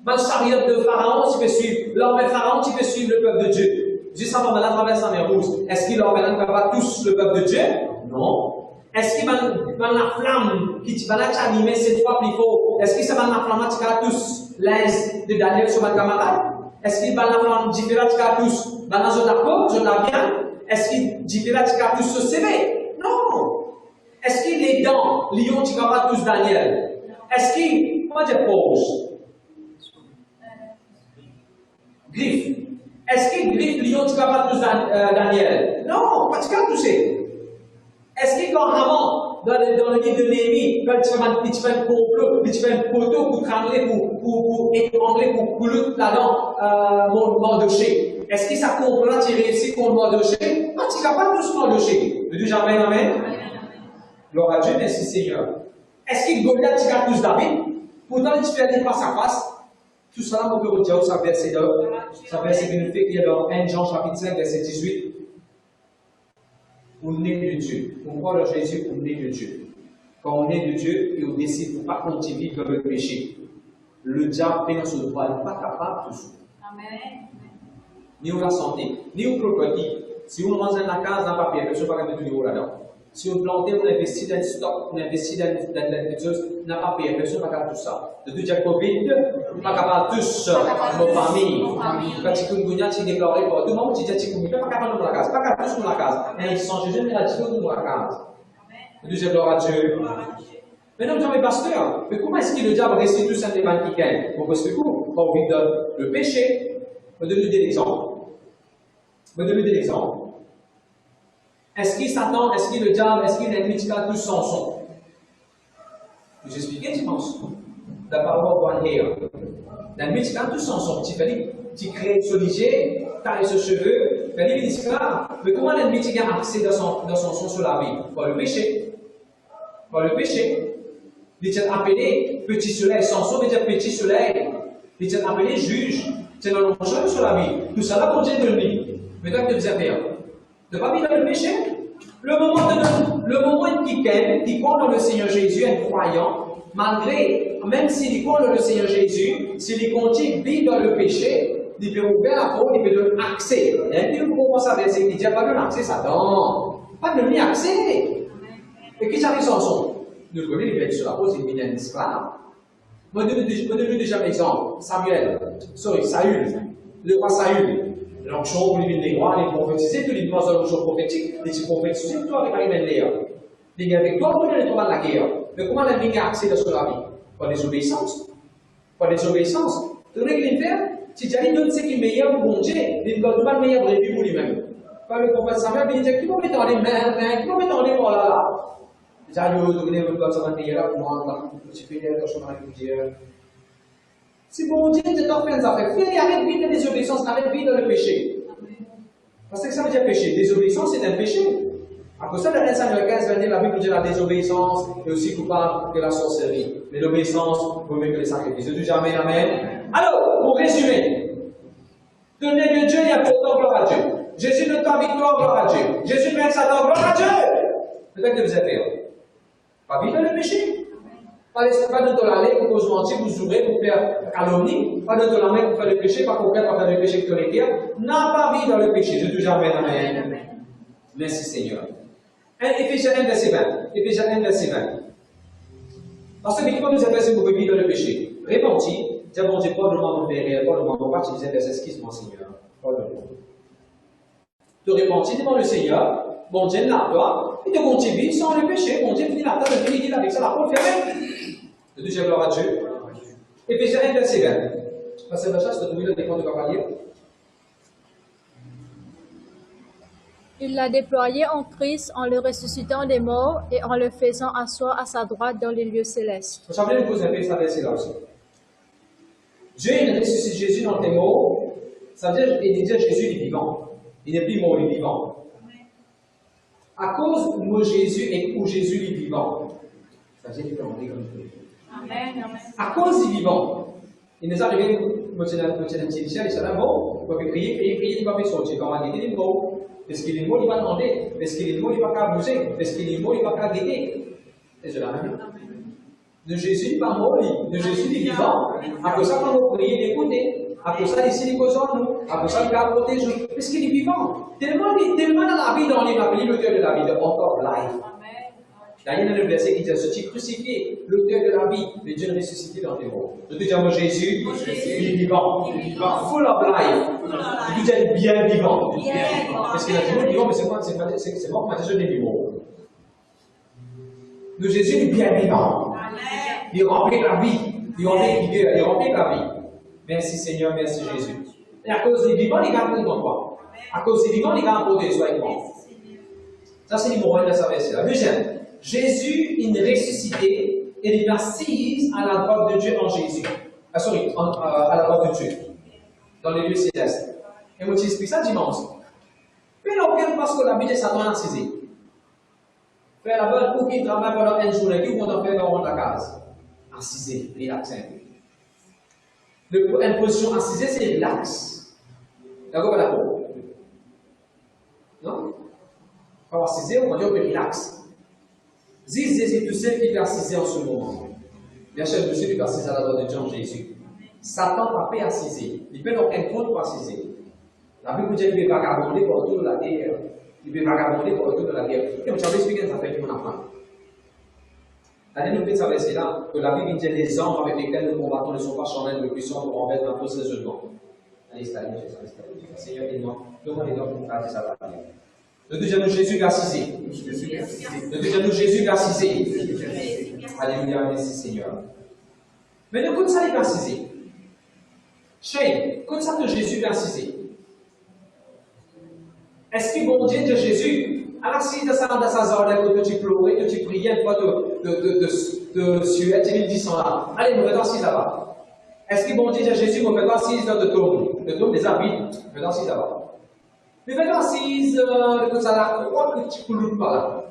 Mal chariot de Pharaon, tu peux suivre. L'armée Pharaon, tu peux suivre le peuple de Dieu. Juste avant de traverser la mer Rouge. Est-ce qu'il leur pas tous le peuple de Dieu? Non. Est-ce qu'il va la flamme qui va animer ces trois plus fort? Est-ce que ça va la flamme qui va tous l'aise de Daniel sur ma camarade? Est-ce qu'il va la flamme différente qui va tous dans la zone d'accord, zone bien? Est-ce qu'il différent qui va tous se séver? Non. Est-ce qu'il est dans Lion qui va pas tous Daniel? Est-ce qu'il, comment dire, pause? Griffe. Est-ce qu'il griffe Lion qui va pas tous Daniel? Non, pas de cas touché. Est-ce que quand Haman, dans le livre de Néhémie, quand tu fais un complot, tu fais un poteau pour trembler, pour étrangler, pour couler là-dedans, Mardoché, est-ce que ça comprend, tu réussis contre Mardoché? Non, tu n'as pas tous Mardoché. Veux-tu jamais, amen? Gloire à Dieu, merci Seigneur. Est-ce que Goliath, tu as tous David? Pourtant, tu fais des face à face. Tout ça, on peut retirer ça verset là. Ça verset qui nous fait qu'il y a dans 1 Jean chapitre 5, verset 18. On est de Dieu. On croit en Jésus, on est de Dieu. Quand on est de Dieu et on décide de ne pas continuer dans le péché, le diable est dans ce droit, il n'est pas capable toujours. Amen. Ni on la santé, ni on propriété. Si on range dans la case, dans le papier, personne ne va pas tenir là-dedans. Si on plante, on investit dans le stock, on investit dans quelque chose, on n'a pas payé, personne ne va faire tout ça. Depuis que Covid, on n'est pas capable tous, nos familles. Quand tu as tu déclaré pour tout le monde, tu dis que tu n'es pas capable de la case, pas capable tous de la case. Mais ils sont jugés, mais la différence de la case. Deuxième gloire à Dieu. Maintenant, vous avez pasteur, mais comment est-ce que le diable réussit tout ça des gens qui gagnent? Bon, parce que vous, quand vous vivez le péché, vous donnez des exemples. Vous donnez des exemples. Est-ce qu'il Satan, est-ce qu'il le diable, est-ce qu'il l'ennemi qui a tous Samson? Je vous expliquer, tu penses? D'abord, voir here. L'ennemi qui a tous Samson. Tu fais, tu crées ce liger, taille ce cheveu, Philippe dit ça. Mais comment l'ennemi qui a accès dans son son sur la vie? Par le péché. Par le péché. Il est appelé petit soleil. Samson veut dire petit soleil. Il est appelé juge. C'est dans le jeu sur la vie. Tout ça va compter de lui. Mais toi, tu faisais rien. Ne pas vivre dans le péché. Le moment qui croit dans le Seigneur Jésus, un croyant, malgré, même s'il croit dans le Seigneur Jésus, s'il continue de vivre dans le péché, il peut ouvrir la porte, il peut donner accès. Et puis, vous commencez à verser, il dit, pas donner accès, Satan. Pas donner accès. Et qui s'arrive Samson? Nous connaissons les bêtes sur la pose, il devient un esclave. Moi, je donne déjà un exemple. Saül, le roi Saül. L'onction pour les rois, les prophétiser, tous les mots de l'onction prophétique, les prophétiser, tout avec la Léa. Les gars avec toi, vous allez trouver la guerre. Mais comment la vie a accès sur la vie? Par désobéissance. Par désobéissance. Tu sais qu'il fait? Si tu as dit, donne ce qui est meilleur pour bon Dieu, il ne donne pas le meilleur pour les pour lui-même. Par le prophète Samuel, il dit, qui va mettre en les mains, qui va mettre en les mains là? Il a dit, vous devez me donner ça meilleur là pour moi, je suis fidèle, je suis fidèle. Si bon Dieu te donne plein d'affaires, arrête de vivre la désobéissance, arrête de vivre le péché. Parce que ça veut dire péché. Désobéissance, c'est un péché. À cause de ça, dans 1 Samuel 15, la Bible dit la désobéissance est aussi coupable que la sorcellerie. Mais l'obéissance vaut mieux que les sacrifices. Je dis jamais amen. Alors, pour résumer, tenez de Dieu, il y a pourtant gloire à Dieu. Jésus donne ta victoire, gloire à Dieu. Jésus met Satan, gloire à Dieu. Peut-être que vous êtes fait. Pas vivre le péché. Pas de la main pour vous mentir, vous ouvrez pour faire calomnie. Pas de la main pour faire le péché, pas pour faire le péché que les guerres. N'a pas vie dans le péché. Je dis jamais amen. Merci Seigneur. Éphésiens 1, verset 20. Éphésiens 1, verset 20. Parce que comment nous appelons si vous pouvez vivre dans le péché? Repentis. Dis bon Dieu, pas de moi mon père, pas de moi mon père, tu disais verset excuse-moi Seigneur. Pas de moi. Te repentis devant le Seigneur. Bon Dieu là, toi, et te continue sans le péché. Bon Dieu finit la table, il dit avec ça, la porte fermée. Le deuxième gloire à Dieu. Éphésiens 1, verset 20. Pasteur Bachar, je te trouve le décompte de Cavalier. Il l'a déployé en Christ en le ressuscitant des morts et en le faisant asseoir à sa droite dans les lieux célestes. Vous savez, vous avez ça verset là aussi. Dieu, il ressuscite Jésus dans tes morts. Ça veut dire qu'il dit Jésus est vivant. Il n'est plus mort, il est vivant. À cause de Jésus et où Jésus est vivant. Ça veut dire qu'il est en vie comme Dieu. Amen. À cause du vivant. Il nous arrive, moi, c'est un petit il s'est bon, il va prier, il va sortir. Quand on va guider, il est mort. Parce qu'il est mort, il va demander. Parce qu'il est mort, il ne va pas bouger. Parce qu'il est mort, il ne va pas guider. Et je l'amène. De Jésus, il n'est pas mort, de Jésus, il est vivant. Après ça, quand on prie, il écoute. Après ça, ici, il cause en nous. Après ça, il va protéger. Parce qu'il est vivant. Tellement dans la vie, dans les Bible, l'auteur de la vie, de encore life. D'ailleurs, il y a le verset qui dit ce qui crucifié, l'auteur de la vie, le Dieu ressuscité dans tes morts. Je te dis à moi, Jésus, il est vivant. Full of life. Je te dis bien vivant. Parce qu'il a toujours vivant, mais c'est moi qui m'a déjà dit vivant. Le Jésus est bien vivant. Il remplit la vie. Il remplit la vie. Merci Seigneur, merci Jésus. Et à cause du vivant, il garde contre toi. À cause du vivant, il garde protéger toi et moi. Ça, c'est numéro 1 de sa verset. La deuxième. Jésus, il est ressuscité et il est assis à la droite de Dieu en Jésus. À la droite de Dieu. Dans les lieux célestes. Et moi, tu expliques ça dimanche. Fais l'aucun parce que la Bible est Satan assisé. Fais la bonne pour qu'il travaille pendant une journée, qui vont en faire dans la case. Assisé, relaxé. Une position assisée, c'est relax. D'accord, pas d'accord? Non? Quand on va assiser, on va dire que relax. C'est tout seul qui est assisé en ce moment. Bien sûr, tout seul qui est assisé à la droite de Dieu en Jésus. Satan n'a pas assisé. Il peut donc un compte pour assiser. La Bible dit qu'il peut vagabonder pour autour de la terre. Il peut vagabonder pour autour de la terre. Et vous savez expliquer ça fait que mon enfant. La dernière fois, ça là que la Bible dit les armes avec lesquelles nous combattons ne sont pas charnelles, mais puissants pour en mettre un faux raisonnement. Allez, installez, Seigneur, dis-moi, demandez-nous pour faire ça. Le deuxième, Jésus est assisé. Le deuxième, Jésus est assisé. Alléluia, merci Seigneur. Mais de quoi ça est assisé? Shane, quand ça que Jésus est assisé? Est-ce que bon Dieu de Jésus, à l'assise de sa zone, que tu pleurais, que tu priais une fois de suer, tu me dis ça là. Allez, nous faisons assise là-bas. Est-ce que bon Dieu de Jésus me fait assise dans le tombe des habits? Nous faisons assise là-bas. Mais faites assise, que ça la croix que tu coules pas là.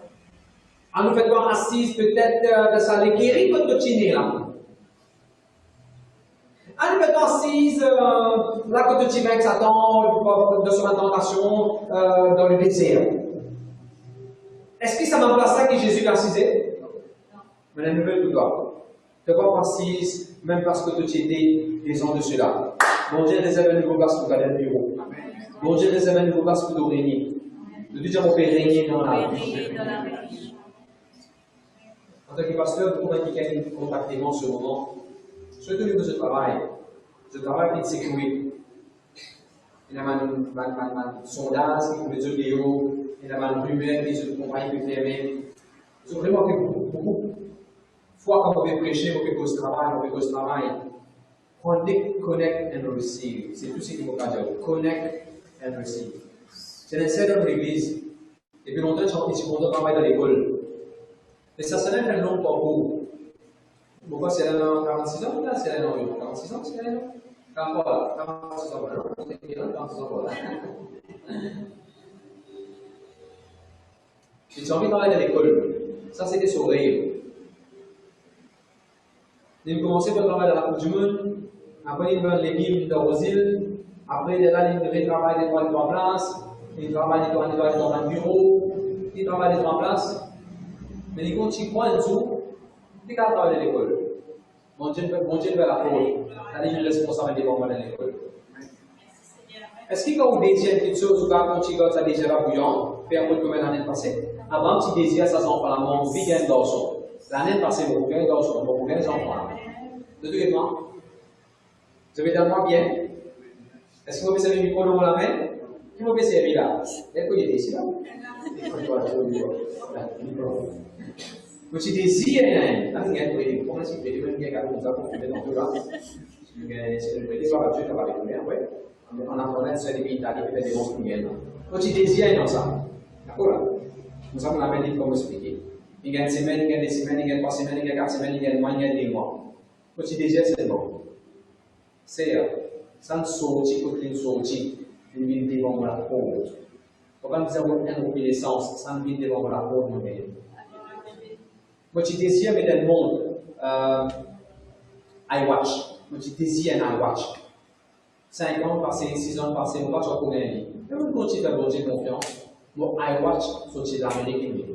En nous faisant assise, peut-être de ça les guérir votre petit là. En nous faisant assise, là que tu vas avec Satan, de son tentation, dans le désert. Est-ce que ça m'a placé que Jésus l'a assisé? Non. Mais la nouvelle pour toi. Ne pas pas assise, même parce que tu étais des ans de cela. Mon Dieu réserve un nouveau place pour garder le bureau. Mon Dieu réserve un nouveau place pour nous régner. Nous disons qu'on peut régner dans la vie. En tant que pasteur, pour quelqu'un qui contacte moi en ce moment, surtout au niveau de travail, je travaille avec une sécurité. Il y a un sondage qui peut les vidéos, il y a une rumeur qui se compagnie peut fermer. Ils ont vraiment fait beaucoup. Fois quand on peut prêcher, on peut cause travail, connect and receive. C'est tout ce qu'il faut dire. Connect and receive. C'est l'essai dans l'église. Depuis longtemps, je suis content de travailler dans l'école. Mais ça serait un long parcours. Pourquoi c'est là dans 46 ans? Là, c'est là dans 46 ans, c'est là dans 46 ans. 46 ans. J'ai envie de travailler dans l'école. Ça, c'était sur Rio. Il commençait par travailler dans la Coupe du Monde. Après, il va l'équipe de Rosil. Après, il est là, il travaille dans les 3 places. Il travaille dans le bureau. Il travaille dans les 3 places. Mais il continue un jour. Il va travailler à l'école. Mon Dieu va la pauvre. Il est responsable des moments dans l'école. Est-ce qu'il y a un désir quelque chose ou quand tu as déjà la bouillon, faire comme l'année passée? Avant, tu désires ça sans parler, mon vie gagne d'argent. L'année passée, mon gagne d'argent, mon gagne d'argent. De tout moment, je vais dire moi bien. Est-ce que vous pouvez me prendre la main? Qui vous pouvez servir là? Est-ce que vous êtes ici là? Vous Você désire, não ninguém foi ele, como assim, ele ninguém quer usar pour filmer dans tout là. Ninguém, c'est le petit va Dieu va les filmer, ouais. En apprenant sur les pays d'Italie, peut-être des monstres ninguém. Você désire dans ça. D'accord? Nous avons la même comme expliquer. Ninguém une semaine, ninguém 2 semaines, ninguém 3 semaines, ninguém 4 semaines, ninguém mois, ninguém 2 mois. Você désire c'est bon. C'est ça ne sortit que une sortie, une vie devant la pauvre. Pourquoi nous avons une reconnaissance, ça ne vient devant la pauvre, mon Dieu. Moi, je désire mettre le monde iWatch. Moi, je désire un iWatch. 5 ans passés, 6 ans passés, on va pas connaître lui. Mais on continue à avoir confiance. Mon iWatch, c'est l'Amérique.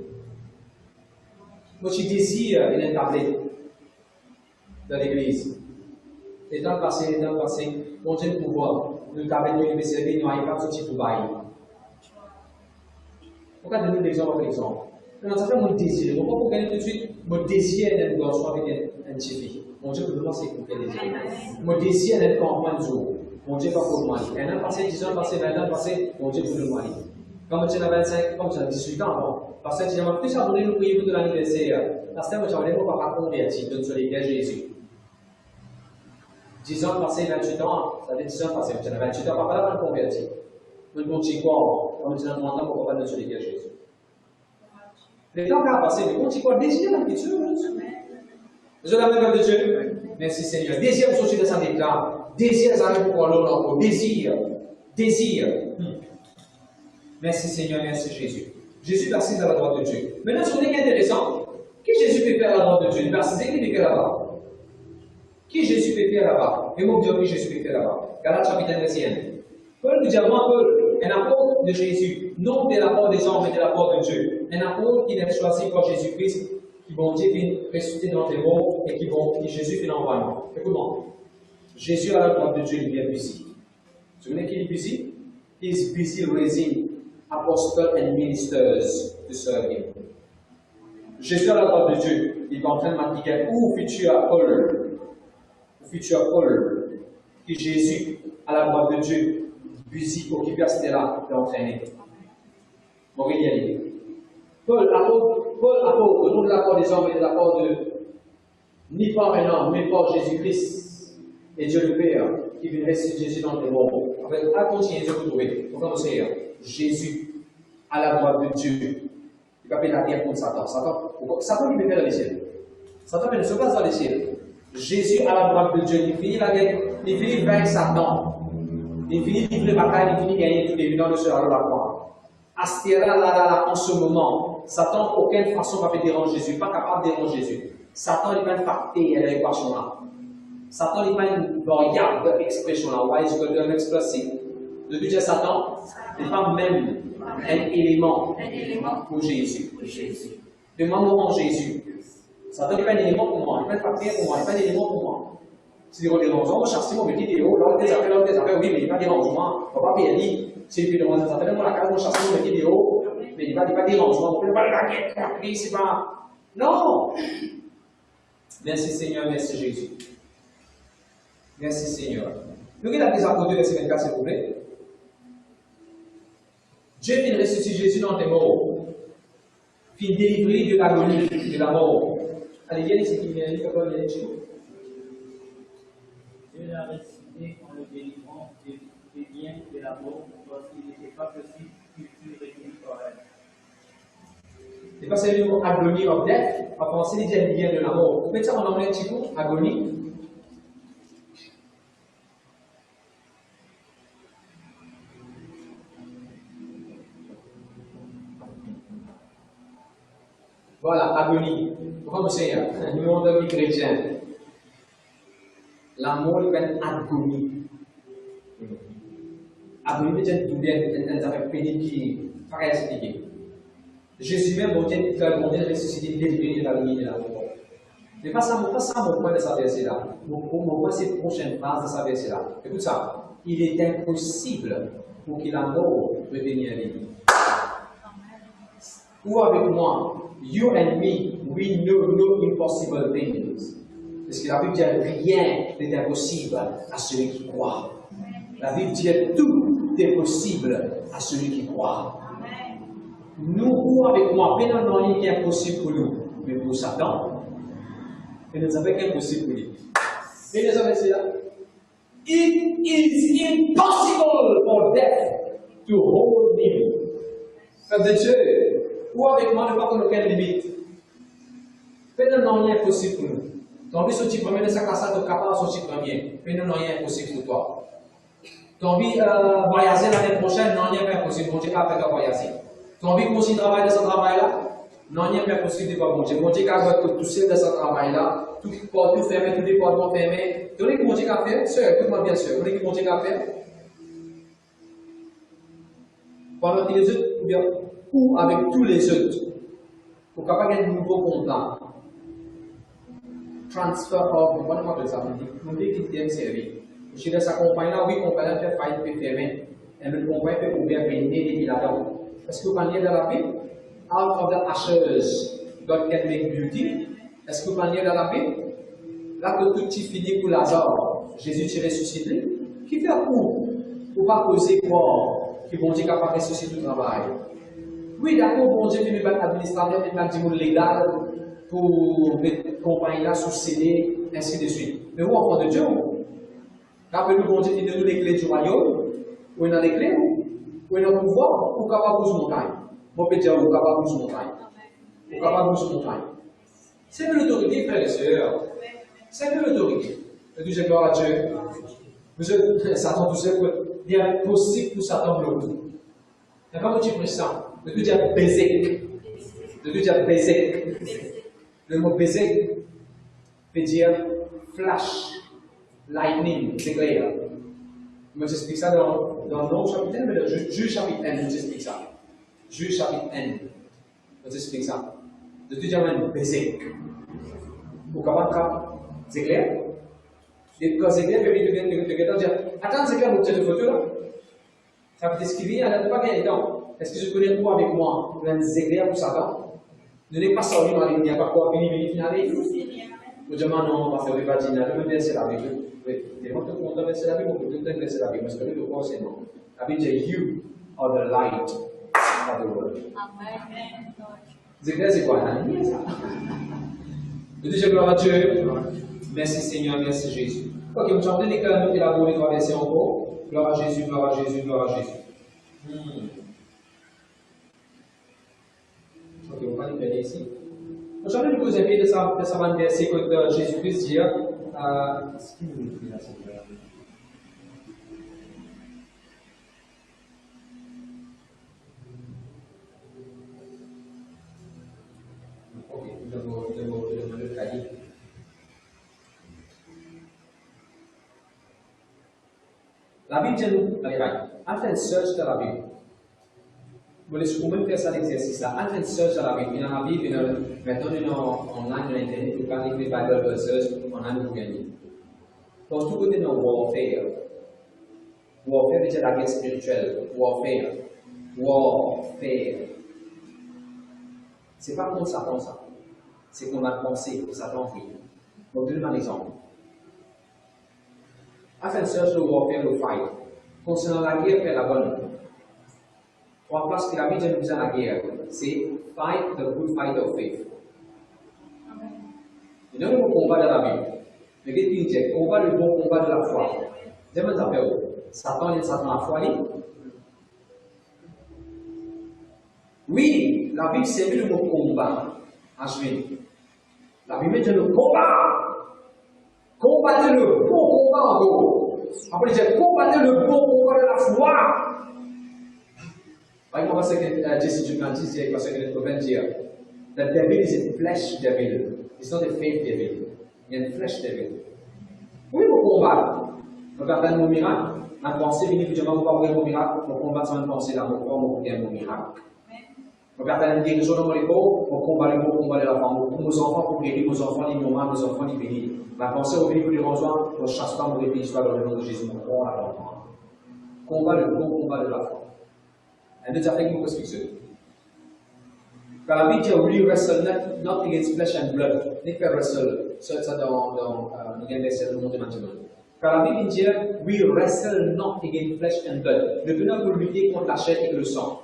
Moi, je désire une tablette dans l'église. Et dans le passé, mon Dieu, le pouvoir, nous tablette de l'université, nous n'avons pas sorti tout bail. Pourquoi donner l'exemple par exemple? Maintenant, ça fait mon désir. Pourquoi vous gagnez tout de suite? Mon désir d'être garçon avec un chef. Mon Dieu, pour moi, c'est pour quel désir? Mon désir d'être campagne de jour. Mon Dieu, pas pour moi. Un an passé, 10 ans passé, 20 ans passé, mon Dieu, pour le moi. Quand tu as 25, quand tu as 18 ans, bon. Parce que tu as plus à donner le prix de l'anniversaire. Parce que tu as vraiment pas converti de sur les gars Jésus. 10 ans passé, 28 ans, ça fait 10 ans passé, tu as 28 ans, pas là, converti. Mais quand tu crois, quand tu as 30 ans, pourquoi pas de sur les gars Jésus? Le temps a passé, mais quand tu crois, désire la culture, je la même de Dieu. Merci Seigneur. Désir pour sortir de sa déclare. Désir pour pouvoir l'eau. Désir. Merci Seigneur, merci Jésus. Jésus est assis à la droite de Dieu. Maintenant, ce qui est intéressant, qui Jésus peut faire à la droite de Dieu? Verset 5, il peut faire là-bas. Qui Jésus peut faire là-bas? Et moi, je dis qui Jésus peut faire là-bas. Galates chapitre 1. Paul nous dit à moi, Paul, un apôtre de Jésus, non de la part des hommes, mais de la part de Dieu. Un apôtre qui est choisi par Jésus-Christ, qui vont Dieu vient ressusciter dans les morts et qui Jésus fait l'envoiement. Écoute-moi. Jésus à la droite de Dieu, il vient busy. Vous savez qui est busy? He is busy raising apostles and ministers to serve him. Jésus à la droite de Dieu, il est en train de m'indiquer où futur Paul, qui Jésus à la droite de Dieu, busy, occupé à ce là d'entraîner. Bon, il y a Paul, apôtre, non de la part des hommes, mais de la part de ni par un homme, mais par Jésus-Christ et Dieu le Père, qui vient ressusciter Jésus dans les morts. Avec à continuer de vous trouver. Pour commencer, Jésus à la droite de Dieu. Il va faire la guerre contre Satan. Satan, il peut faire les ciels. Satan, il ne se passe dans les ciels. Jésus à la droite de Dieu, il finit la guerre, il finit vaincre Satan. Il finit de livrer la bataille, il finit de gagner tout évident de se à la croix. À ce là, en ce moment, Satan, aucune façon, va faire déranger Jésus, pas capable de déranger Jésus. Satan, il va faire facter à l'équation là. Satan, il va faire une variable d'expression là. Why is God going to express it? Le but de Satan, n'est pas même un élément pour Jésus. Demande-moi Jésus. Satan n'est pas un élément pour moi, il n'est pas un facteur pour moi, il n'est pas un élément pour moi. Si on dérange, on va chercher mon vidéo, l'autre des affaires, oui, mais il n'est pas dérangement, on ne va pas payer lui. Si il peut demander des affaires, moi la carte, on va chercher mon vidéo, mais il n'est pas dérangement, on ne peut pas la guerre, c'est pas. Non! Merci Seigneur, merci Jésus. Merci Seigneur. Nous regardons les apôtres, verset 24, s'il vous plaît. Dieu vient ressusciter Jésus dans tes morts, vient délivrer de l'agonie, de la mort. Allez, viens ici, viens ici, viens ici. Dieu l'a ressuscité en le délivrant des biens de la mort, parce qu'il n'était pas possible qu'il fût réuni par elle. C'est pas seulement le mot agonie of death, on va penser les biens de la mort. Vous mettez ça en anglais un petit coup, agonie. Voilà, agonie. Pourquoi vous savez, nous sommes dans chrétien. L'amour est une agonie. Agonie veut dire douleur, ça fait pénible qui pas expliquer. Jésus même, bon Dieu, ressuscité, délivré de l'agonie de la mort. Mais pas ça mon point de sa verset-là. Mon point, c'est la prochaine phrase de sa verset-là. Écoute ça. Il est impossible pour que la mort revienne à lui. Ou avec moi, you and me, we know no impossible things. Parce que la Bible dit rien n'est impossible à celui qui croit. La Bible dit tout est possible à celui qui croit. Nous, ou avec moi, pénal qui est impossible pour nous. Mais pour Satan, il ne savait qu'impossible pour lui. Mais les amis, c'est là. It is impossible for death to hold me. Peuple de Dieu, ou avec moi, ne pas connaître aucune limite. Peut-être non, rien impossible pour nous. Ton vie sortir premier de sa classe, tu es capable de sortir premier. Peut-être non, rien impossible pour toi. Ton vie voyager l'année prochaine, non, rien impossible. Bon Dieu, pas faire voyager. Ton vie continuer de travailler dans ce travail-là, non, rien impossible de pas bon Dieu. Bon Dieu, quand tu tousser dans ce travail-là, tout porte fermé, tout les portes fermés. Tu sais que bon Dieu a fait, sœur, écoute-moi bien sûr. Tu sais que bon Dieu a fait. Pendant que les autres, ou avec tous les autres, pour capable de nouveau contrat. Transfer of, comment on appelle ça? On dit qu'il vient servir. Je suis dans sa compagnie là, oui, compagnie fait faillite, peut fermer. Et le compagnie peut ouvrir, venir, et là-dedans. Est-ce que vous parlez dans la Bible? Out of the ashes, God can make beauty. Est-ce que vous parlez dans la Bible? Là que tout est fini pour Lazare, Jésus est ressuscité. Qui fait pour pas causer quoi? Qui bon Dieu capable de ressusciter le travail. Oui, d'accord, bon Dieu fait une administrateur, il m'a dit légal pour mettre compagnie là sous scellé, ainsi de suite. Mais vous, enfants de Dieu, rappelez-nous, bon Dieu, il donne nous les clés du royaume, où il a les clés, où il a le pouvoir, pour capable de montagne. Moi, je peux dire, vous capable de montagne. Vous capable de montagne. C'est que l'autorité, frères et sœurs. C'est que l'autorité. Je dis, gloire à Dieu. Monsieur, Satan tout seul, il est impossible pour Satan de l'autre. D'accord, tu prends ça. Je dis, basic. Je dis, basic. Le mot basic veut dire flash, lightning, c'est clair. Je t'explique ça dans le nom chapitre N, mais le Juge chapitre N, je t'explique ça. Juge chapitre N, je t'explique ça. Je te dis, basic. Pour capable, c'est clair? Et quand c'est clair, tu peux dire, attends, c'est clair, mon petit photo là? Ça veut dire ce qui vient, elle n'a pas gagné dedans. Est-ce que je connais quoi avec moi? C'est clair pour Satan? Ne n'est pas sorti dans il n'y a pas quoi, fini, finale. Vous dites, non, parce que je vais pas dire, je vais verser la Bible. Oui, je vais te verser la Bible, je vais te verser la Bible, parce que le quoi c'est non. La Bible dit, you are the light of the world. Amen. C'est clair, c'est quoi? Je dis, gloire à Dieu. Merci Seigneur, merci Jésus. Ok, vous chantez les cœurs, nous élaborer trois versets en gros. Gloire à Jésus, gloire à Jésus, gloire à Jésus. Ok, on va les faire ici. Je vais vous inviter de ça verset que Jésus-Christ dit. Qu'est-ce qu'il nous dit là, Seigneur? Ok, je vais vous demander le cahier. La Bible dit nous, allez, allez, faites search dans la Bible. Vous pouvez faire ça l'exercice là. Allez, faites search dans la Bible. Il y a la Bible, maintenant, il y a online, sur Internet, vous pouvez écrire Bible verses, online, vous gagner. Donc, tout côté de warfare. Warfare veut dire la guerre spirituelle. Warfare. Warfare. Ce n'est pas contre Satan, ça. C'est qu'on a pensé que Satan fait. Donc, je vous donne un exemple. Afin de chercher le warfare, le fight. Concernant la guerre, fait la bonne. Trois places que la Bible nous dit à la guerre, c'est fight the good fight of faith. Il y a un combat dans la Bible. Mais qu'est-ce qu'il dit? Combat le bon combat de la foi. J'aime ça faire où? Satan et Satan la foi. Oui, la Bible c'est le mot combat. Achevez. La Bible dit le combat. Combattez le bon combat en gros. Après, il dit combattez le bon combat de la foi. Par exemple, parce que Jesse Jumanji dit, parce que le prophète dit, the devil is a flesh devil. It's not a faith devil. Il y a une flesh devil. Oui, mon combat. Regardez mon miracle. Ma pensée vient pour dire, je ne vais pas ouvrir mon miracle. Mon combat, c'est une pensée là. Mon corps, mon miracle. Regardez une guérison dans mon épaule. Mon combat, le bon combat de la femme. Nos enfants, pour guérir, nos enfants, les moments, nos enfants, les bénir. Ma pensée au béni pour les rejoindre. Je ne chasse pas mon béni, soit dans le nom de Jésus, mon corps, à l'enfant. Combat, le bon combat de la foi. And it's affecting most people. Quand la Bible dit we wrestle not against flesh and blood, n'est pas wrestle, ça dans le verset du monde de Matthieu. Quand la Bible dit we wrestle not against flesh and blood, nous venons pour lutter contre la chair et le sang.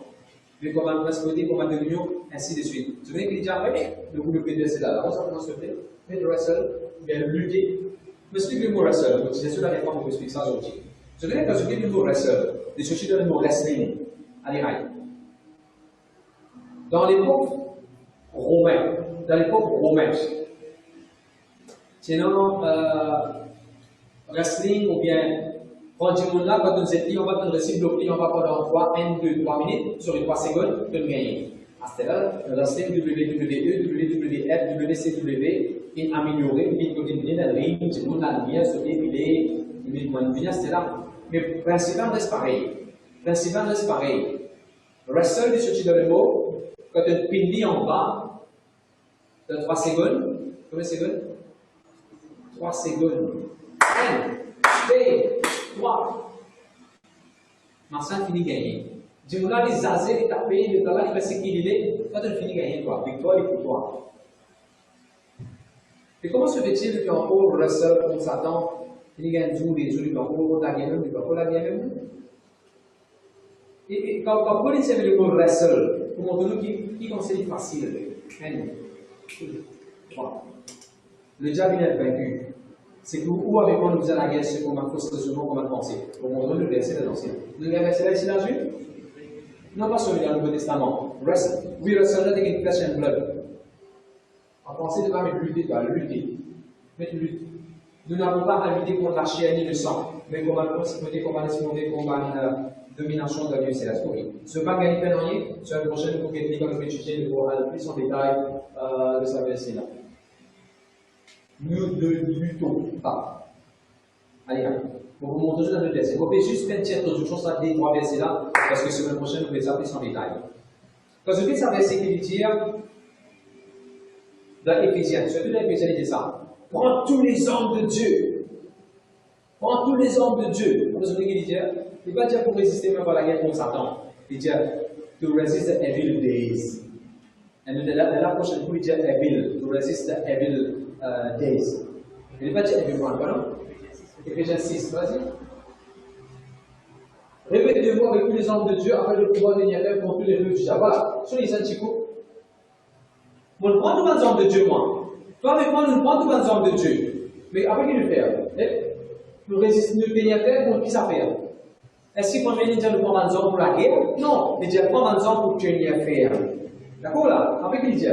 les commandes principautés, commandes de l'union, ainsi de suite. Vous savez qu'il dit après, le groupe de c'est là. On s'en se fait, mais le wrestle, bien lutter. Je explique le mot wrestle, donc c'est sur la réforme que je explique ça aujourd'hui. Vous savez, quand je dis le mot wrestle, les sociétés dans le mot wrestling, allez, dans l'époque romaine, sinon, wrestling ou bien, quand du monde là, quand nous étions, on va prendre le cible bloqué, on va pendant 1, 2, 3 minutes, sur les 3 secondes, que nous gagnons. À ce là, le wrestling WWE, WWF, WCW, il a amélioré, il continue dans le ring, tout le monde a bien sauté, il a bien, c'est là. Mais le principal reste pareil. Wrestle, il se dans le mot, quand tu pindy en bas, de 3 secondes, combien de secondes? 3 secondes. 1, 2, 3. Marcel finit gagner. Dis-moi là, les azés, les tapés, les talents, les passés qu'il est, quand tu finis gagner, toi, victoire et pour toi. Et comment se fait-il qu'en haut, le wrestle contre Satan, il gagne tous les jours, il va pour la guerre, il va pour la guerre. Et quand Paul dit le mot wrestle, pour montrer qui conseille facile. 1, 2, 3. Le diable est vaincu. C'est que où avec moi nous faisons la guerre, c'est qu'on m'a fait ce qu'on m'a pensé. Pour montrer le verset de l'Ancien. Vous avez un verset là ici là-dessus? Non, pas celui dans le Nouveau Testament. Wrestle. We wrestle against flesh and blood. En français, tu vas mettre lutter, tu vas lutter. Mettre lutte. Nous n'avons pas à lutter contre la chair ni le sang, mais qu'on va principauté, qu'on va responder, qu'on va domination de Dieu céleste. Ce pas gagner rien, sur la prochaine pour qu'il va nous étudier pour aller plus en détail de sa verset là. Nous ne luttons pas. Allez, pour vous montrer dans le verset. Vous pouvez juste faire une petite introduction sur les 3 versets là, parce que semaine prochaine, nous allons plus en détail. Quand je fais ça verset qui dit dans Éphésiens, surtout dans Éphésiens, il dit ça. Prends tous les hommes de Dieu. Prends tous les hommes de Dieu. Vous savez ce qu'il dit? Il ne va pas dire pour résister même à la guerre contre Satan. Il dit to resist the evil days. Et la prochaine fois, il dit evil, to resist the evil days. Il ne va pas dire evil one, pardon? Éphésiens 6, vas-y. Répétez-vous avec tous les hommes de Dieu afin de pouvoir venir faire contre tous les vœux du diable. Voilà, sur les anticots. Moi, je prends tous les hommes de Dieu, moi. Toi, avec moi, nous prenons tous les hommes de Dieu. Mais après, qu'il le fait? Nous résistons, nous venir faire contre qui ça fait? Est-ce qu'il faut venir dire nous prendre des hommes pour la guerre? Non, il dit prendre des hommes pour tenir faire. D'accord là? Après qu'il dit?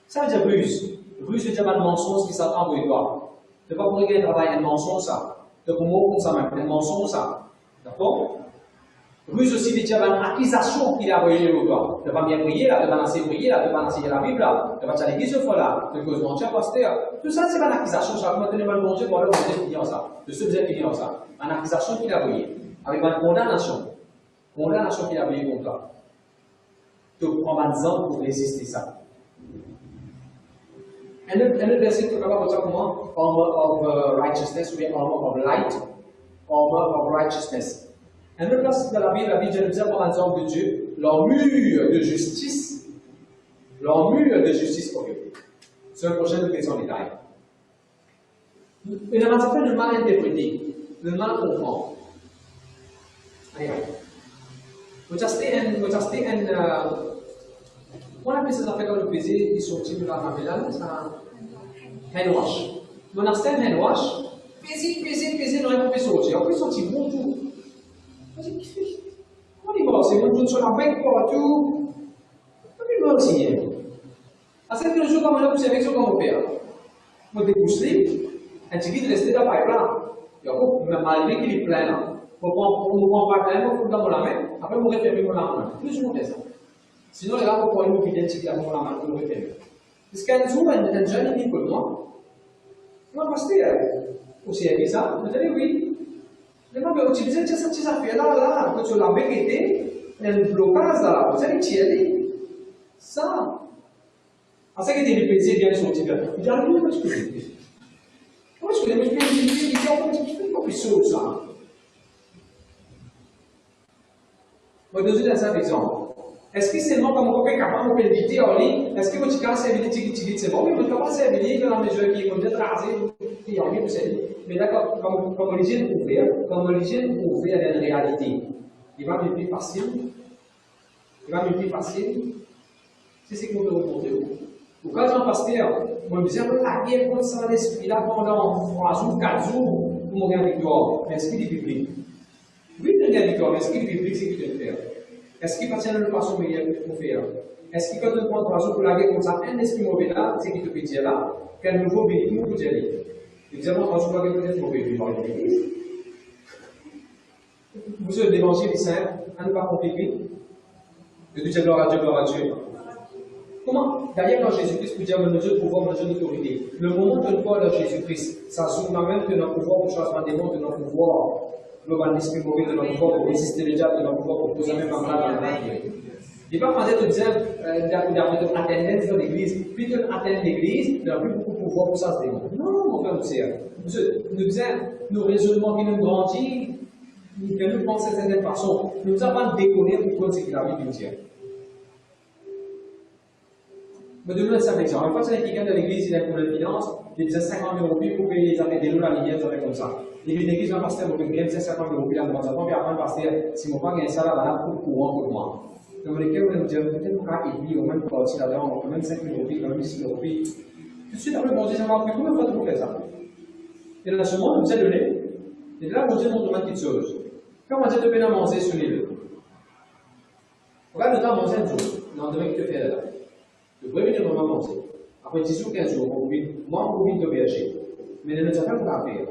Ça veut dire ruse. Ruse veut dire un mensonge qui s'attend pour toi. Tu ne vas pas pour regarder travailler un mensonge ça. Tu vas pour ça même, un mensonge ça. D'accord? Ruse aussi veut dire une accusation qu'il a envoyée au toi. Tu ne vas pas bien prier là, tu vas lancer prier là, tu vas lancer la Bible là, tu vas aller l'église une fois là, tu causes mentir, pasteur. Tout ça, c'est pas une accusation. Ça va tenir mal manger pour aller au finir ça. Le seul besoin finir ça. Une accusation qu'il a envoyée. Avec une condamnation. Condamnation qu'il a envoyée contre toi. Tu prends 20 ans pour résister ça. Un autre verset qui parle de comment? Armor of righteousness, ou bien armor of light, armor of righteousness. Un autre place de la Bible nous dit par l'exemple de Dieu, l'armure de justice. L'armure de justice pour Dieu. C'est une prochaine question en détail. Il a fait de mal interpréter, de mal comprendre. Allez, on appelle ces affaires comme le baiser, ils sont types de la Mavela, c'est un hand wash. On a un hand wash, baiser, on peut sortir. On peut sortir bonjour. On y va, c'est bonjour sur la bec partout. On peut le signer. À cette jour, comme on a poussé avec ce qu'on fait. On débouche les, un petit guide resté dans la pipeline. Il y a malgré qu'il est plein. On prend pas plein, on fout dans la main, après on réfère mon la main. Plus je fais ça. Sinon, les gars, pourquoi ils m'ont identifié à mon la main, on réfère. Parce qu'un jour, un jeune, il dit pour moi, non, parce que, aussi, il a dit ça, je dis oui. Mais moi, je utiliser cette petite affaire là, quand tu l'as béquité, un blocage là, vous allez tirer. Ça. À ça qu'il était dépaysé, bien sorti. Il dit, ah oui, comment tu peux dire? Comment tu peux dire? Il dit, comment tu peux dire? Comment ça? Moi, je donne un exemple. Est-ce que c'est moi comme on peut capable de l'éditer en ligne? Est-ce que vous êtes capable de l'éditer? C'est bon, mais vous êtes capable de l'éditer dans la mesure qui est comme d'être rasé, qui est en ligne, mais d'accord, comme origine ouverte, à une réalité. Il va être plus facile. C'est pas plus facile. C'est ce qu'on peut remonter. Au cas d'un pasteur, moi, je disais, la guerre contre ça, l'esprit là pendant 3 jours, 4 jours, pour mon gain victoire. Mais est-ce qu'il est biblique? Oui, le gain victoire, mais est-ce qu'il est biblique, c'est qu'il peut faire? Est-ce qu'il appartient à une façon meilleure pour faire? Est-ce qu'il, quand on prend 3 jours pour la guerre contre ça, un esprit mauvais là, c'est qu'il te peut dire là, qu'un nouveau béni, tout pour dire. Évidemment, 3 jours pour la guerre contre ça, mauvais, il parle de l'église. Vous êtes l'évangile simple, à ne pas compliquer. De dire gloire à Dieu, gloire à Dieu. Comment? D'ailleurs, dans Jésus-Christ, vous dire le Dieu de pouvoir, le Dieu d'autorité. Le moment de foi dans Jésus-Christ, ça s'ouvre même que notre pouvoir pour changement des mondes, de notre pouvoir global l'esprit mauvais, de notre pouvoir pour résister le diable, de notre pouvoir pour poser même en place dans la vie. Il n'est pas pensé te dire d'atteindre attendance dans l'église, puis de atteindre l'église, il n'y a plus beaucoup de pouvoir pour ça se démontre. Non, mon frère, nous disons, nos raisonnements qui nous grandissent, que nous pensons de certaine façon, nous ne sommes pas déconner pour ce qu'il a vu d'une tiers. Je vais donner un simple exemple. Une fois que quelqu'un de l'église, il a un problème de finance, il disait 50 000 € pour payer les affaires de l'eau, la lumière, des affaires comme ça. Il dit l'église, un pasteur, il me paye 50 000 € dans mon enfant, puis après, un pasteur, si mon père gagne ça, là, pour courant pour moi. Donc, lesquels vous allez me dire, peut-être qu'on a établi au même parti là-dedans, même 5 000 €, même 6 000 €. Tout de suite, après, bon Dieu, ça m'a appris combien de fois pour faire ça? Et dans ce monde, vous êtes donné. Et là, mon Dieu montre une petite chose. Quand mon Dieu te peine à manger sur l'île, regarde le temps à manger un jour, dans le domaine que tu fais là. Le premier jour, on va manger. Après 10 ou 15 jours, moi, on vient de berger. Mais les gens ne pas faire.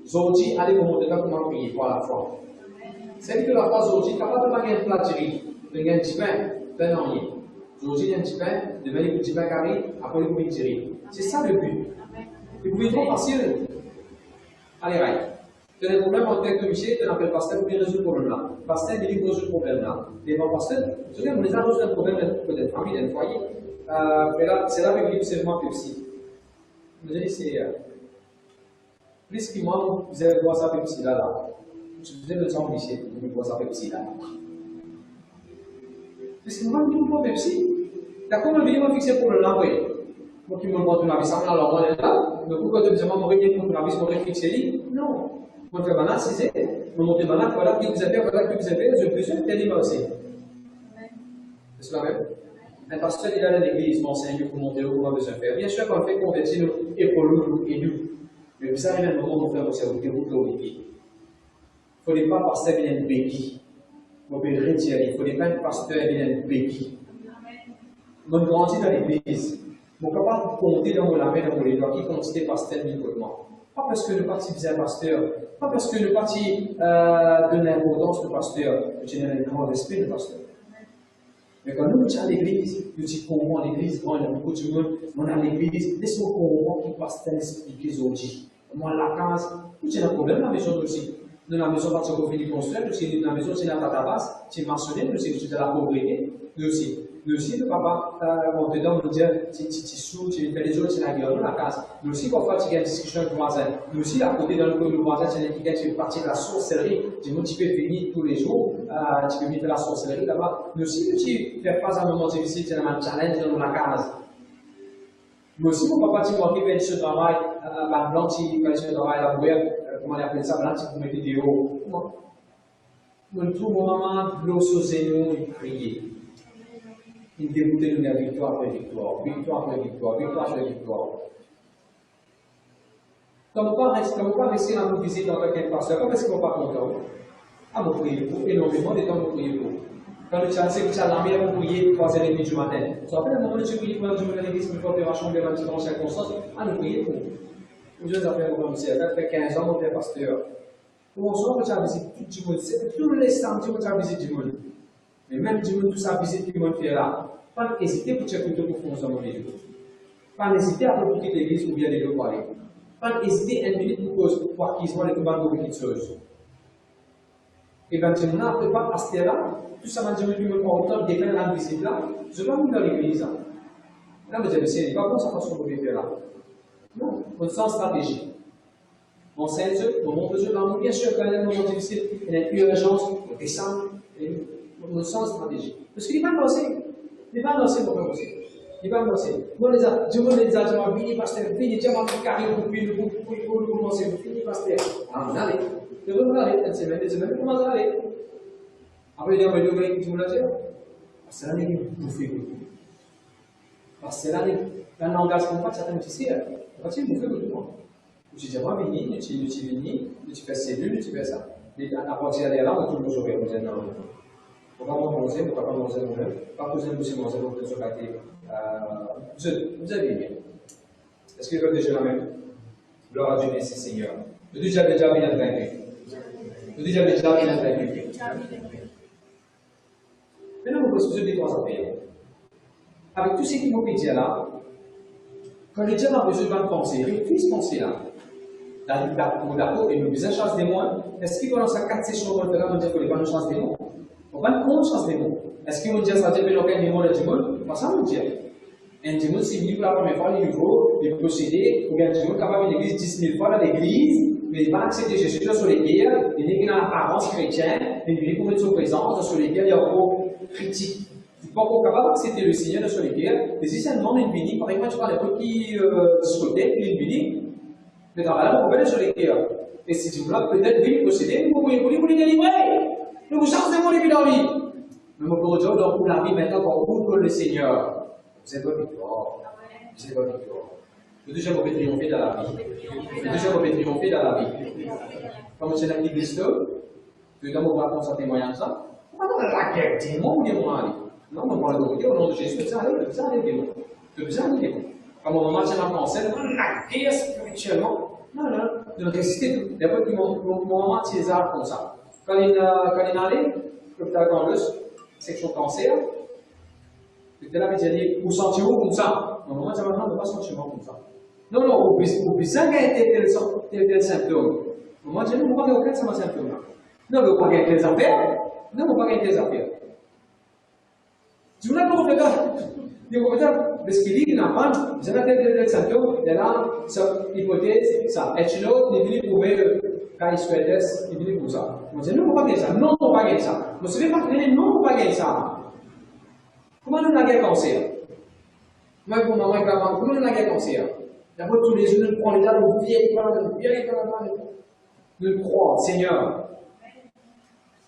Zodi, allez vous montrer là comment prier pour la foi. C'est que la foi, Zodi, tu n'as pas de baguette plat de riz. Tu as un petit pain, tu as un rien. Zodi, il y a un petit pain, demain, il y a un petit pain carré, après, il y a un petit riz. C'est ça le but. Et vous pouvez trop facile. Allez, right. Tu as des problèmes en tête de Michel, tu n'appelles pas pasteur pour résoudre le problème là. Pasteur, il dit résoudre le problème là. Les bons pasteurs, vous savez, on les a résoudre un problème de famille, d'un foyer. C'est là que c'est vraiment Pepsi. Vous allez essayer. Plus que moi, vous allez voir ça Pepsi là. Vous allez le sang Michel, vous allez voir ça Pepsi là. Plus que moi, vous allez voir Pepsi. D'accord, on va fixer pour le là, oui. Moi qui me montre la vie, ça m'a alors on est là. Mais pourquoi tu me dis, moi, mon réveil contre la vie, mon fixer non. Moi, je vais malade, c'est mon monter malade, voilà qui vous avez, je peux t'aider moi aussi. C'est la même. Un pasteur, il a l'église, m'enseigne pour monter où on a besoin de faire. Bien sûr, quand on fait convertir nous, épaulons-nous et nous. Mais vous arrivez à un moment où on fait aussi, vous déroulez au béquille. Il ne faut pas pasteur vienne une béquille. Vous pouvez le retirer. Il ne faut pas un pasteur vienne une béquille. On grandit dans l'église. On ne peut pas compter dans mon lapin, dans mon doigts, qui quantité pasteur uniquement. Pas parce que le parti visait un pasteur, pas parce que le parti donne l'importance au pasteur, mais j'ai un grand respect du pasteur. Mais quand nous sommes à l'église, nous disons qu'on va à l'église, quand il y a beaucoup de monde, on est à l'église, laissez-moi qu'on qui pasteur expliquer aux autres. Moi, la case, nous avons un problème dans la maison aussi. Dans la maison, parce qu'on finit de construire, nous sommes dans la maison, c'est la tatabas, c'est maçonné, nous sommes dans la pauvreté, nous aussi. Nous aussi, le papa, on te donne, nous dire, tu sous, tu fais les autres, c'est la gueule dans la case. Nous aussi, parfois, tu as une discussion avec le voisin. Nous aussi, à côté, dans le voisin, c'est quelqu'un qui fait partie de la sorcellerie. Tu peux venir tous les jours, tu peux venir de la sorcellerie là-bas. Nous aussi, tu fais face à un moment difficile, tu as un challenge dans la case. Nous aussi, mon papa, tu m'as fait ce travail, la blanche, tu fais ce travail, la bouille, comment on appelle ça, blanche, tu peux mettre des hauts. Nous trouvons mon maman, l'eau sous ses nous, il priait. Il dégoûtait de la victoire après victoire, victoire après victoire, victoire après victoire. Comme pas rester dans nos visites en tant qu'un pasteur, comment est-ce qu'on ne va pas content? Ah, vous priez pour, énormément de temps vous priez pour. Quand le chien sait que tu as l'armée, vous priez 3h30 du matin. Tu te rappelles le moment où tu pries pour l'église, une fois que tu as changé dans différentes circonstances? Ah, nous prions pour. Nous avons fait comme ça, ça fait 15 ans qu'on est pasteur. Bonsoir, tu as visité tout le monde, tous les samedis, tu as visité du monde. Mais même du monde, tout ça visite que le monde fait là, pas hésiter pour checker tout pour faire mon vidéo. Pas hésiter à quitter l'église ou bien les deux parler. Pas hésiter un minute pour acquisition les commandes de petites choses. Éventuellement, après pas passer là, tout ça m'a dit que me prend autant de défendre la visite là, je vais venir dans l'église. Là, vous allez c'est pas comme ça façon de faire là. Non, on sent stratégie. On sait on montre Dieu dans nous, bien sûr, quand il y a un moment difficile, il y a une urgence, on descend. On sens stratégie. Parce qu'il n'est pas lancé. Il n'est pas lancé pour faire aussi. Il n'est pas lancé. Moi, je me les a dit, fini, pasteur, fini, tu as ma carrière pour commencer. Fini, pasteur. Ah, vous allez. Vous allez, une semaine, 2 semaines, vous commencez à aller. Après, il y a un peu de tu me l'as dit. Parce que là, il est bouffé. Parce que là, un engagement pas certains ici, quand il est bouffé de tout. Tu dis, moi, vini, tu fais cellule, tu fais ça. Mais à partir de là, on trouve toujours bien. On va manger, on va pas manger nous-mêmes, pas poser nous sur manger notre socaté. Vous avez bien. Est-ce que vous avez déjà la même? Gloire à Dieu, merci Seigneur. Vous déjà bien vaincu. Vous déjà bien vaincu. Maintenant, vous pouvez se poser trois affaires. Avec tout ce qui vous dit là, quand le diable a besoin de penser, réfléchis penser là. D'accord, et nous faisons chance des mots. Est-ce qu'il va dans sa 4 sessions pour le faire, on dit qu'il va nous chance des mots? On va nous chance des mots. Est-ce qu'il va dire ça, il va nous des mots? Pas ça, nous dire. Un démon, c'est venu pour la première fois, il ouvre, il procédé, ou bien un démon capable de l'église 10 000 fois dans l'église, mais il va accepter Jésus sur lesquels, il n'est qu'une apparence chrétienne, il vient pour mettre son présence, sur lesquels il y a beaucoup critique. Il n'est pas encore capable d'accepter le Seigneur sur lesquels, mais si c'est un monde béni, par exemple, tu parles un peu qui discothèque, il béni, mais dans la on peut aller sur lesquels. Et si tu voulais peut-être bien procéder, vous pouvez vous délivrer. Nous vous changez mon vie dans la vie. Mais mon pauvre donc pour la vie maintenant, pour le Seigneur. Vous êtes votre victoire. Vous êtes votre victoire. Vous déjà vous pouvez triompher dans la vie. Vous déjà vous pouvez triompher dans la vie. Comme c'est dans l'église, vous avez vous raconter un témoignage de ça. On va dans la guerre, démon ou démon aller. Non, on parle de Dieu au nom de Jésus. Vous allez démon. Vous allez démon. Comme au moment où c'est en français, la guerre spirituellement. Non, de résister. Il y a pas de moment de César comme ça. Quand il est allé, l'hôpital Gandus, section cancer, il était là, il dit, vous sentez-vous comme ça? Non, moi, ça maintenant, on ne pas sentir comme ça. Non, au besoin qu'il y ait tel symptôme. Moi, je ne vois pas aucun symptôme. Non, mais vous ne pas gagner tes affaires. Non, vous ne pas gagner tes affaires. Tu me l'as pas fait. Il faut peut-être, parce qu'il dit qu'il n'a pas, vous avez tel symptôme, et là, cette hypothèse, ça. Et tu l'autre, il vient prouver quand il souhaite, il vient pour ça. Moi, je ne veux pas gagner ça. Non, on ne va pas gagner ça. Vous ne savez pas que non, on ne va pas gagner ça. Comment nous avons cancer? Moi, pour maman, comment nous avons cancer? D'abord, tous les jours, nous prenons les dates, nous nous croyons, Seigneur,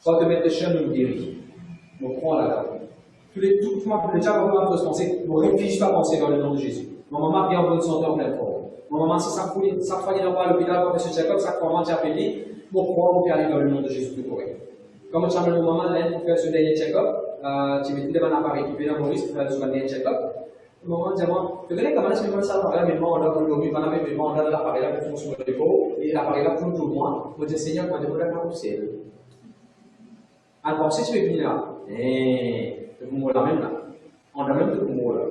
quand de mettre les chiens nous guérit. Nous croyons là-dedans. Tout le temps, le diable va nous penser, nous réfléchissons à penser dans le nom de Jésus. Ma maman vient en bonne santé en pleine forme. Ma maman, si ça fout, ça fait dans à l'hôpital, comme M. Jacob, ça commence à appeler, nous croyons pour aller dans le nom de Jésus tout correct. Comme tu as ma maman, là, pour faire ce dernier check-up, tu mets tout devant l'appareil qui vient dans Maurice pour faire ce dernier check-up. Maman dit, tu connais comment est-ce que je ça l'appareil, mais moi, on a le lobby, on a l'appareil là pour sur l'épaule, et l'appareil là pour tout le monde. On dit, Seigneur, quand on a la poussée. À penser, tu es venu là. Le mot là même là. On a même tout le mot là.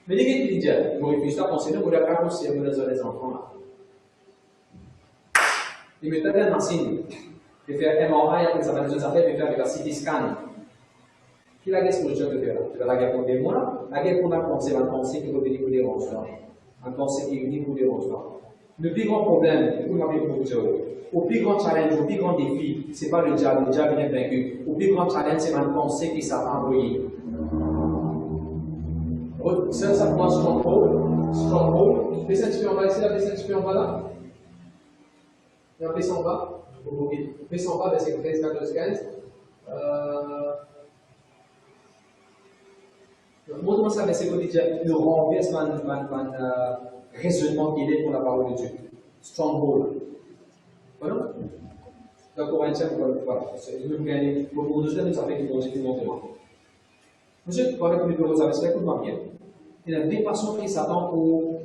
Mais les gars, ils disent, vous réfléchissez à penser, nous, on a la poussée, on a les enfants là. Il me donne un signe. Il fait un MRI, après ça va nous affaires, il fait avec la CT scan. Qui la guerre pour le job de faire là? Tu vas la guerre pour des mois, la guerre pour la pensée, la pensée qui va venir pour des rangements. La pensée qui vient pour des rangements. Le plus grand problème, vous m'avez pour Dieu, au plus grand challenge, au plus grand défi, ce n'est pas le diable vient vaincu. Au plus grand challenge, c'est ma pensée qui s'est envoyée. Ça commence stronghold. Baissez un petit peu en bas ici, baissez un petit peu en bas là. Baissez en bas. Baissez en bas, verset 13, 14, 15. Montre-moi ça, verset quotidien. Le renverse raisonnement qu'il est pour la parole de Dieu. Stronghold. Voilà. Donc, Corinthiens, voilà. Nous gagnons. Pour nous, nous savons qu'ils vont dire tout le monde. Monsieur, pour avec le numéro, ça va se faire écoute-moi bien. Il y a deux façons qui Satan pour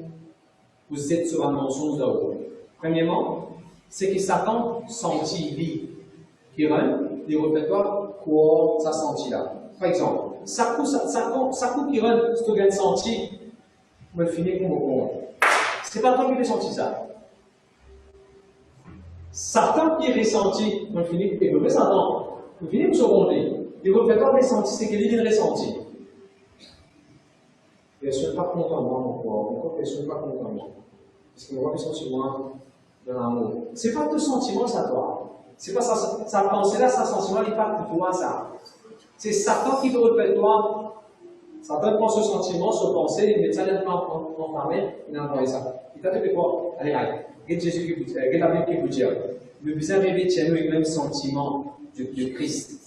vous êtes sur un mensonge d'ordre. Premièrement, c'est que Satan sentit vie qui rend des répertoires quoi ça sentit là. Par exemple, ça coup qui rend ce que vous senti, vous le finissez comme au courant. C'est pas toi qui l'as senti ça. Satan qui est ressenti, vous le finissez, et vous Satan, vous finissez pour se rendre. Les répertoires ressenti, c'est qu'il est ressenti. Et elles ne sont pas contentes de moi, mon corps. Elles ne sont pas contentes de moi. Parce que moi, je suis sur moi dans l'amour. Ce n'est pas ton sentiment, ça toi. Ce n'est pas sa pensée là, sa sentiment, il n'est pas pour toi, ça. C'est Satan qui te répète toi. Satan prend ce sentiment, ce pensée, il met ça dans l'enfermé, il envoie ça. Il t'a fait quoi? Allez, regarde Jésus qui vous dit, regarde la Bible qui vous dit. Le plus arrivé, tiens-nous avec le même sentiment de Christ.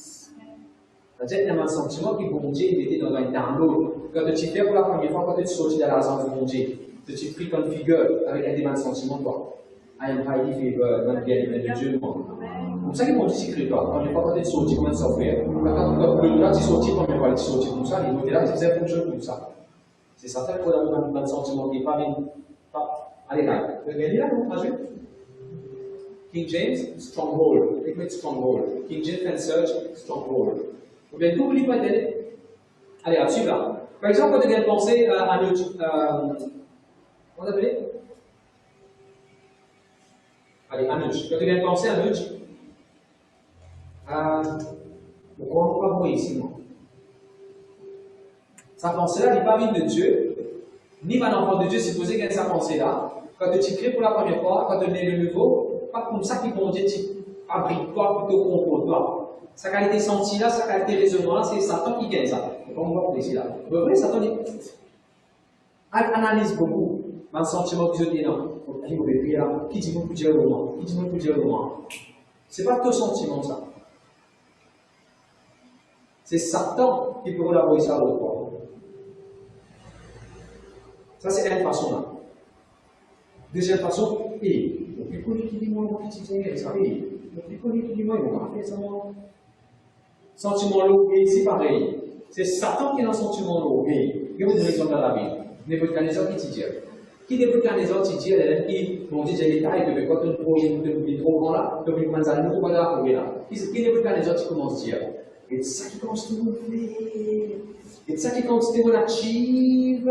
C'est-à-dire qu'il y a un sentiment qui bon Dieu il était dans un download. Quand tu fais pour la première fois, quand tu es sorti de la raison de bon Dieu, tu pris comme figure avec un démon sentiment de toi. I am highly favored, dans le bien de Dieu. Comme ça, qu'ils vont dire secret toi. La première fois, quand tu es sorti, comment ça fait? Quand là, tu es sorti, première fois, tu es sorti comme ça, les côtés là, tu faisais fonctionner comme ça. C'est certain qu'il faut avoir un sentiment qui n'est pas bien. Allez, là. Regardez là, non, traduit. King James, stronghold. Écoute, stronghold. King James and Search, stronghold. Ou bien, n'oublie pas d'aider. Allez, à suivre là. Par exemple, quand tu viens de penser à notre. Comment on appelle? Allez, à notre. Quand tu viens de penser à notre. Pourquoi on ne peut pas voir ici, moi? Sa pensée-là n'est pas venue de Dieu, ni un enfant de Dieu supposé qu'il y ait sa pensée-là. Quand tu crées pour la première fois, quand tu es le nouveau, pas comme ça qu'il bon Dieu fabrique toi plutôt contre toi. Sa qualité sentie là, sa qualité raisonnement là, c'est Satan qui gagne ça. On va voir ici là. Le vrai, Satan analyse beaucoup. Un sentiment que je dis non. Qui dit beaucoup dire le moi? Qui dit beaucoup dire le moi? C'est pas ton sentiment ça. C'est Satan qui peut collaborer ça avec toi. Ça, c'est une façon là. Deuxième façon, le plus connu qui dit moi, mon petit Seigneur, ça oui. Le plus connu qui dit moi, il va faire ça moi. Sentiment lourd, c'est pareil. C'est Satan qui est dans le sentiment lourd. Il y a une raison dans la Bible. Nebuchadnezzar qui dit. Qui Nebuchadnezzar qui dit, elle qui m'ont dit, j'ai l'état et que quand on est trop grand là, donc il commence à nous trouver là, là. Qui Nebuchadnezzar qui commence à dire. Et c'est ça qui commence tout le monde fait. Et c'est ça qui commence tout le monde achieve.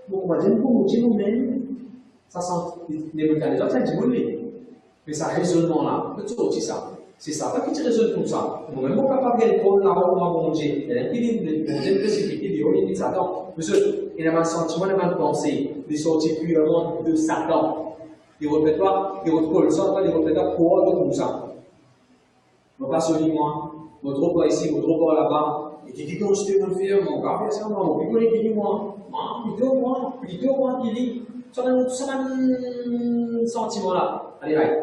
Donc, on va dire, pour Dieu nous-mêmes, ça sent Nebuchadnezzar, ça dit, mais ça raisonnement là, c'est sorti ça. C'est ça, pas qui raisonne comme ça. Nous-mêmes, on ne peut pas bien le prendre là-haut, mon Dieu. Il y a un qui dit, il dit, Satan. Monsieur, il a un sentiment, il a une pensée, il est sorti purement de Satan. Il ne répète pas, il ne répète pas quoi de tout ça. On va pas se dire, moi, votre repas ici, votre repas là-bas. Et qui dit que je te faire, mon gars, c'est moi, mon picolé qui dit moi, plutôt moi qui dit, ça a un sentiment là. Allez, allez.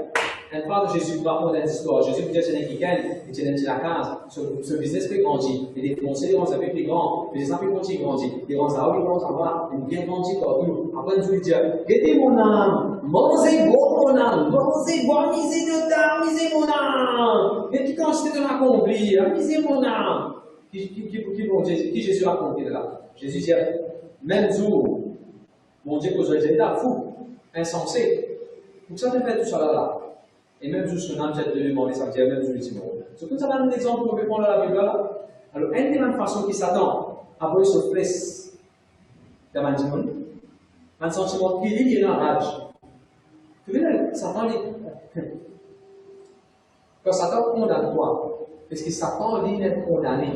Elle parle de Jésus, par contre, dans l'histoire. Jésus peut dire que c'est un week-end, il tient la case, ce business peut grandir. Et les conseils, ça fait plus grand, mais ça peut continuer à grandir. Les grands ça, oui, ça va, il bien grandir partout. Après, nous lui dire, aidez mon âme, mangez bon mon âme, mangez bon, misez de dame, misez mon âme. Et qui quantité de m'accomplir, misez mon âme. Qui Jésus a accompli là? Jésus dit, même jour, mon Dieu, que vous êtes là, fou, insensé. Pour ça, tu fais tout ça là. Et même jour, ce nom, j'ai demandé ça, j'ai même jour, le numéro. C'est comme ça, un exemple pour répondre à la Bible là. Alors, une des mêmes façons qui s'attend à voir ce place dans le monde, un sentiment qui est dans la rage. Tu vois, Satan dit, quand Satan condamne toi, parce que Satan lui est condamné.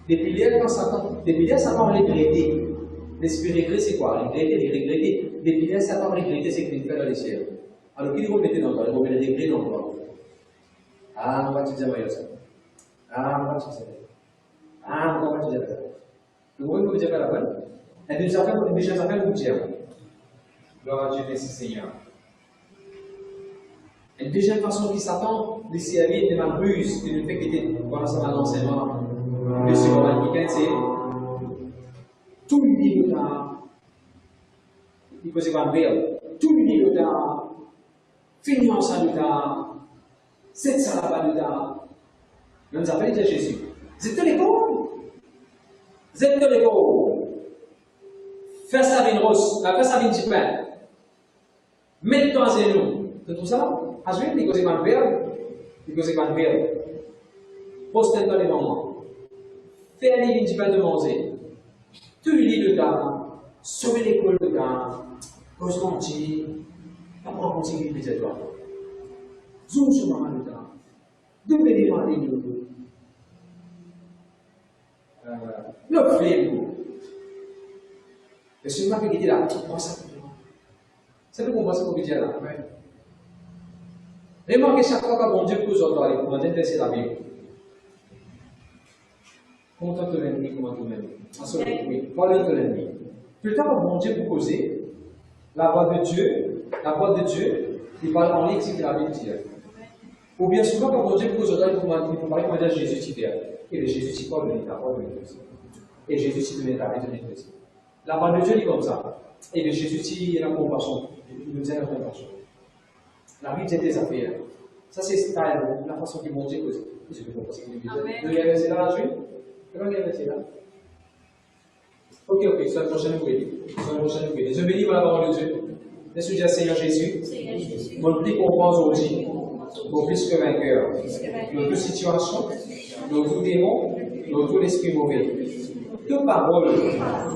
Depuis hier, Satan va regretter. L'esprit regret, c'est quoi? Regretter. Depuis hier, Satan va regretter ce qu'il fait dans les cieux. Alors, qui remettait dans toi? Il remet le regret dans toi. Ah, on va te dire, ça. Ah, on va te dire. Ah, on va te dire. Le mot que vous dites pas la bonne. Et déjà, ça fait vous dire. Gloire à Dieu, merci Seigneur. Une deuxième façon qui s'attend, de servir de ma ruse, de le fait qu'il était pendant ça dans l'enseignement. Le second week-end, c'est tout le livre là. Il faut se voir tout le livre là. Finir ça là. C'est ça là. Nous appelons Jésus. C'est tout les pauvres. C'est tout les pauvres. Fais ça avec une rose, fais ça avec un petit pain. Mets-toi à genoux. C'est tout ça. Às vezes, tem coisa que vai ver. Postando les moments. Faire les lignes de manger. Tu lis le gars, sauver l'école de gars, cause mentir, apprendre à conseiller les étoiles. Zoom sur maman le gars. Devenez dans les lignes. Le flemme. Et ce matin qui était là, tu prends ça. Ça peut comprendre ce que tu dis là. Remarquez chaque fois que bon Dieu pose au doigt, pour intéresser la Bible. Comment te l'ennemi, oui, parle de l'ennemi. Plus tard, bon Dieu vous causer la voix de Dieu, il parle en ligne, c'est que la Bible dit. Ou bien souvent, quand bon Dieu pose au doigt, il faut parler comment dire Jésus t'y fait. Et le Jésus dit Paul, il n'a pas de Dieu. Et Jésus dit de m'établir de Dieu. La parole de Dieu dit comme ça. Et le Jésus dit il y a la compassion. Il nous dit la compassion. La Bible dit des affaires. Ça, c'est la façon qu'ils m'ont dit que c'est le compassion. Vous y avez là la suite? Comment il y avait là? Ok, c'est la prochaine nouvelle. Je bénis pour la parole de Dieu. Je suis déjà Seigneur Jésus. Mon petit combat aujourd'hui, pour plus que vainqueur. Dans toute situation, dans tout démon, dans tout l'esprit mauvais. Toute parole,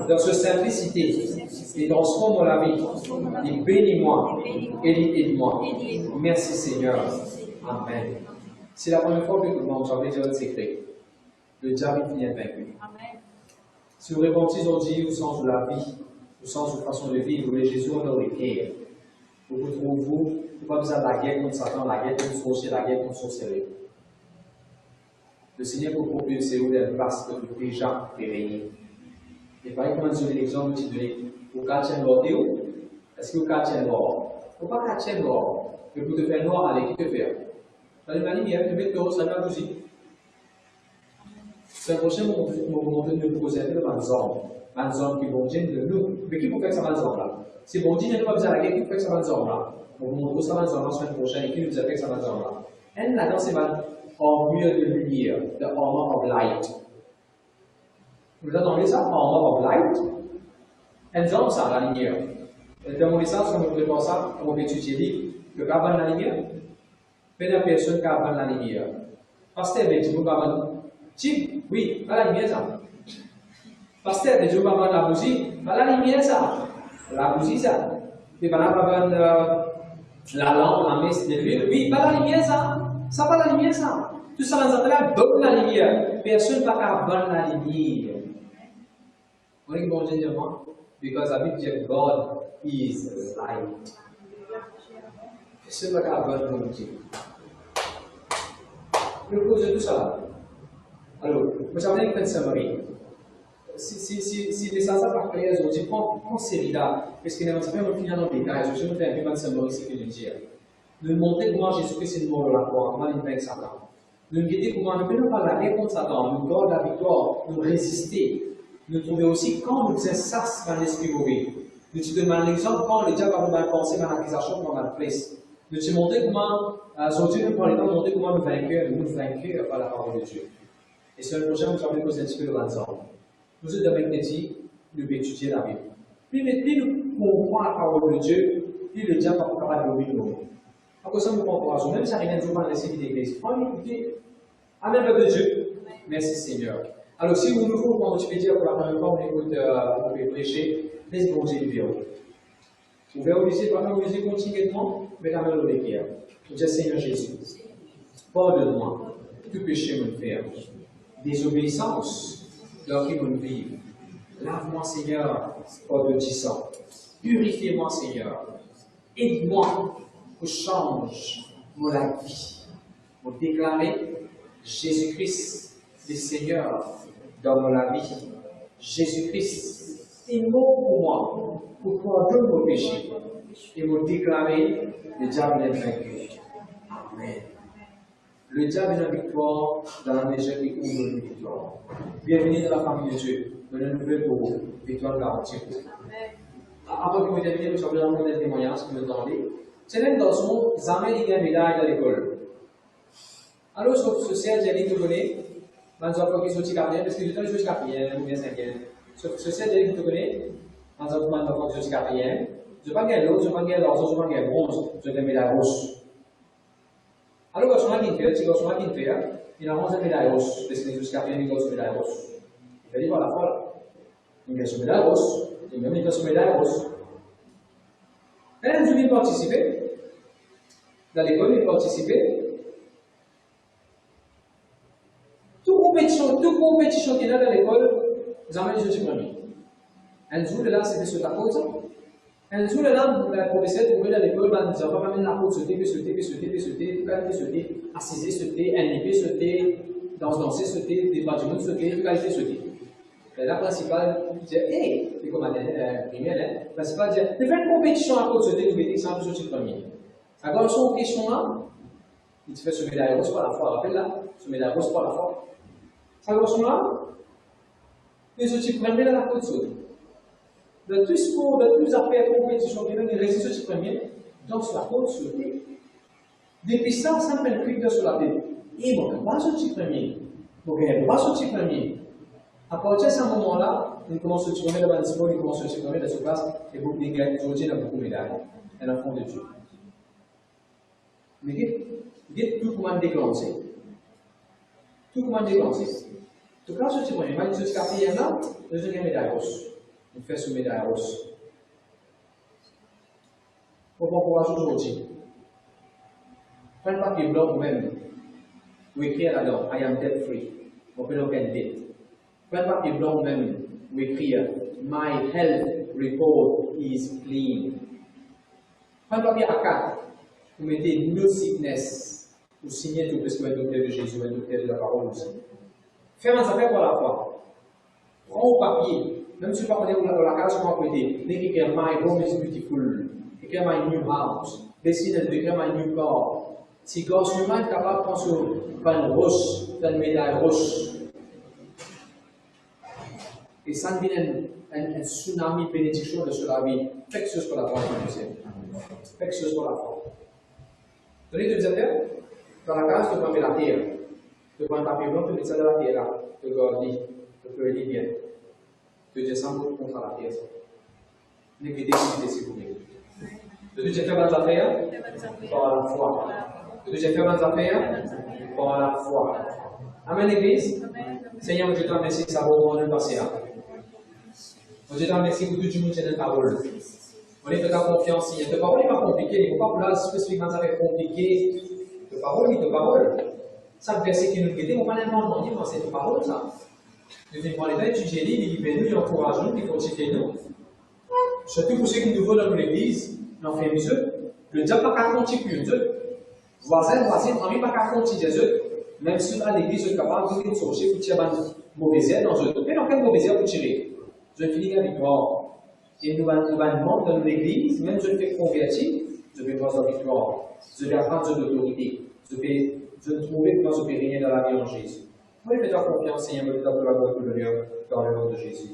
dans cette simplicité, et transforme la vie. Et bénis-moi, et aide-moi. Merci Seigneur. Amen. C'est la première fois que tout le monde j'avais dit un secret. Le diable vient vaincu. Si vous répondez aujourd'hui au sens de la vie, au sens de façon de vivre, vous voulez Jésus en aurait guerre. Vous trouvez, pas besoin de la guerre contre Satan, la guerre contre sorcier, la guerre contre sorcellerie. Le Seigneur vous propose c'est où des places que vous déjà réveillées. Et par exemple, je donne l'exemple que tu donnes. Vous cachez l'or, est-ce que vous cachez l'or? Vous ne pouvez pas cacher l'or. Mais pour te faire noir, allez, qui te fait? Dans la lumière, tu mets l'or, ça va bouger. C'est le prochain moment de nous poser un zone qui vont dire de nous. Mais qui peut faire ça dans zone là? Si bon Dieu n'est pas besoin de la guerre, qui peut faire ça dans zone là? On vous montre ça dans zone la semaine prochaine et qui nous a fait ça dans zone là? Et là-dedans, c'est ma armure de lumière, the armor of light. Vous entendez ça? Armor of light. Et zone ça, la lumière. Et demandez ça, si on ne prépare ça, on va étudier le carbone la lumière. Peu de personnes carbone la lumière. Pasteur, mais tu peux carbone. Chip, oui, pas la lumière ça. Pasteur, tu peux carbone la bougie. Pas la lumière ça. La bougie ça. Tu peux pas carbone la lampe, la messe de l'huile. Oui, pas la lumière ça. Ça pas la lumière ça. Tout ça, on s'appelle donne la lumière. Personne pas carbone la lumière. Vous voyez que bon Dieu dit moi? Because I believe God is light. C'est pas carbone comme Dieu. Le cause de tout ça. Alors, vous savez une summary. Si les ça par clair, je dis prends série là, parce qu'il y a un petit peu de dans le détail, je vais vous faire un peu de summary, c'est ce que je dis. Nous montrer comment Jésus-Christ est mort de la croix, comment il vainc Satan. Nous guider comment nous ne pouvons pas la réponse à Satan, nous garder la victoire, nous résister. Nous trouver aussi quand nous faisons ça dans l'esprit mauvais. Nous te demandons l'exemple quand le diable va nous penser dans l'accusation qu'on a place. Nous te montrer comment, aujourd'hui, nous prenons le temps de montrer comment nous vaincre par la parole de Dieu. Et sur le prochain, nous allons poser un petit peu de l'ensemble. Nous sommes avec Nettie, nous allons étudier la Bible. Puis nous comprenons la parole de Dieu, puis le diable va pas capable de dominer. À cause de ça, nous comprenons. Même si rien ne joue pas dans les séries d'église. Écoutez, Amen, peuple de Dieu. Merci Seigneur. Alors, si vous nous voulez, quand tu peux dire pour la première fois, on écoute, on peut prêcher, laissez bon Dieu vivre. Vous pouvez obliger, par contre, obliger continuellement, mais quand même, le prière. Je dis, Seigneur Jésus, pardonne-moi, tout péché me faire, désobéissance, leur qui me vivre. Lave-moi, Seigneur, par de sang. Purifiez-moi, Seigneur. Aide-moi pour changer mon vie. Pour déclarer Jésus-Christ, le Seigneur, dans ma vie. Jésus-Christ est mort pour moi, pour pardonner mon péché et me déclarer le diable est vaincu. Amen. Le diable est la victoire dans la maison qui ouvre une victoire. Bienvenue dans la famille de Dieu. Nous une nouvelle pour vous. Victoire garantie. Avant que vous terminiez, nous sommes dans le témoignage que vous entendez. C'est même dans son jamais il y a médaille à l'école. Alors, ce ciel, j'ai dit que vous connaissez. Dans un fois qui sorti quatrième, parce que du temps, je suis quatrième ou bien cinquième. Ce ciel, j'ai dit que vous connaissez. Dans un fois qui sorti quatrième. Je ne vais pas gagner l'autre, je ne vais pas gagner l'argent, je ne vais pas gagner le bronze, je vais médaille rouge. Alors, quand on a une fait, si on a une fait, il a 11 médailles rouges, parce que jusqu'à présent, il a une médaille rouge. Il fait dire par la folle. Il a une médaille rouge, il a une médaille rouge. Quand il a participé, dans l'école, il participait. Toute compétition qu'il y a dans l'école, ils amènent les premiers. Un jour, là, c'était sur ta côte. Un jour, là, le professeur trouvait dans l'école, ils ont pas mis la côte sauter, assiser, sauter, NLP, sauter, danser, sauter, département, sauter, qualité, sauter. La principale disait, hey, c'est comme un primaire, la principale disait, tu fais une compétition à côte sauter, tu mets exemple sur le premier. Alors, son question là, il te fait se médaille rose par la fois, rappelle là, se médaille rose par la fois. Ça garçon-là, les outils premiers dans la côte sud. De tout sport, de toutes affaires compétition, il reste les outils premiers dans la côte sud. Depuis ça, ça me fait clic sur la tête. Et bon, pas les outils premiers. Donc, il n'y a pas les outils premiers. À partir de ce moment-là, il commence à se tourner devant le sport, il commence à se tourner dans ce place, et beaucoup de gars, aujourd'hui, il y a beaucoup de médailles. Et l'enfant de Dieu. Vous dites tout comment déclencher. Tout comment déclencher. Tout cas, ce type, il va dire jusqu'à payer là, le deuxième médaille rouge. On fait ce médaille rouge. Pourquoi courage aujourd'hui? Prenez un papier blanc vous-même. Vous écrivez là-dedans, I am debt free. On peut donc être dette. Prenez un papier blanc vous-même. Vous écrivez, my health report is clean. Prenez un papier A4. Vous mettez no sickness. Vous signez tout parce que vous êtes docteur de Jésus, vous êtes docteur de la parole aussi. Faites un affaire pour la foi. Prends au papier, même si vous ne connaissez pas la case, vous pouvez dire, écrire my home is beautiful, écrire my new house, dessiner, écrire my new car. Si God's humain est capable de prendre sur une roche, une médaille roche, et ça devient un tsunami bénédiction de sur la vie, faites chose pour la foi, faites chose pour la foi. Donnez deux affaires, dans la case, tu prends la terre. Tu prends un papier blanc, tu mets ça dans la terre là. Tu gardes, tu peux le bien. Tu descends contre la terre. N'écoutez pas s'il vous plaît. Tu as fait bonnes affaires par la foi. Tu as fait bonnes affaires par la foi. Amen, l'église. Seigneur, je te remercie, ça va au monde passé. Je te remercie pour tout le monde qui est dans ta parole. On est de ta confiance, Seigneur. Ta parole n'est pas compliquée. Il ne faut pas vouloir spécifiquement ça fait compliqué. Ta parole est ta parole. Chaque verset qui nous guide, on va l'inventer, c'est ta parole, ça. Nous devons les étudier, ils nous nous encouragent, ils fortifient nous. Surtout pour ceux qui nous voient dans l'église, nous faisons mieux. Le diable n'a pas compté plus d'eux. Voisin, ami, pas qu'à compter des eux. Même si à l'église, vous êtes capable de sortir pour tirer une mauvaise air dans eux. Mais dans quelle mauvaise air pour tirer? Je finis la victoire. Et nous allons dans l'église, même si je fais convertir, je vais voir la victoire. Je vais apprendre de l'autorité. Je ne trouvais que je ne peux rien dans la vie en Jésus. Moi, je fais ta confiance, Seigneur, me donne la gloire pour le dans le nom de Jésus.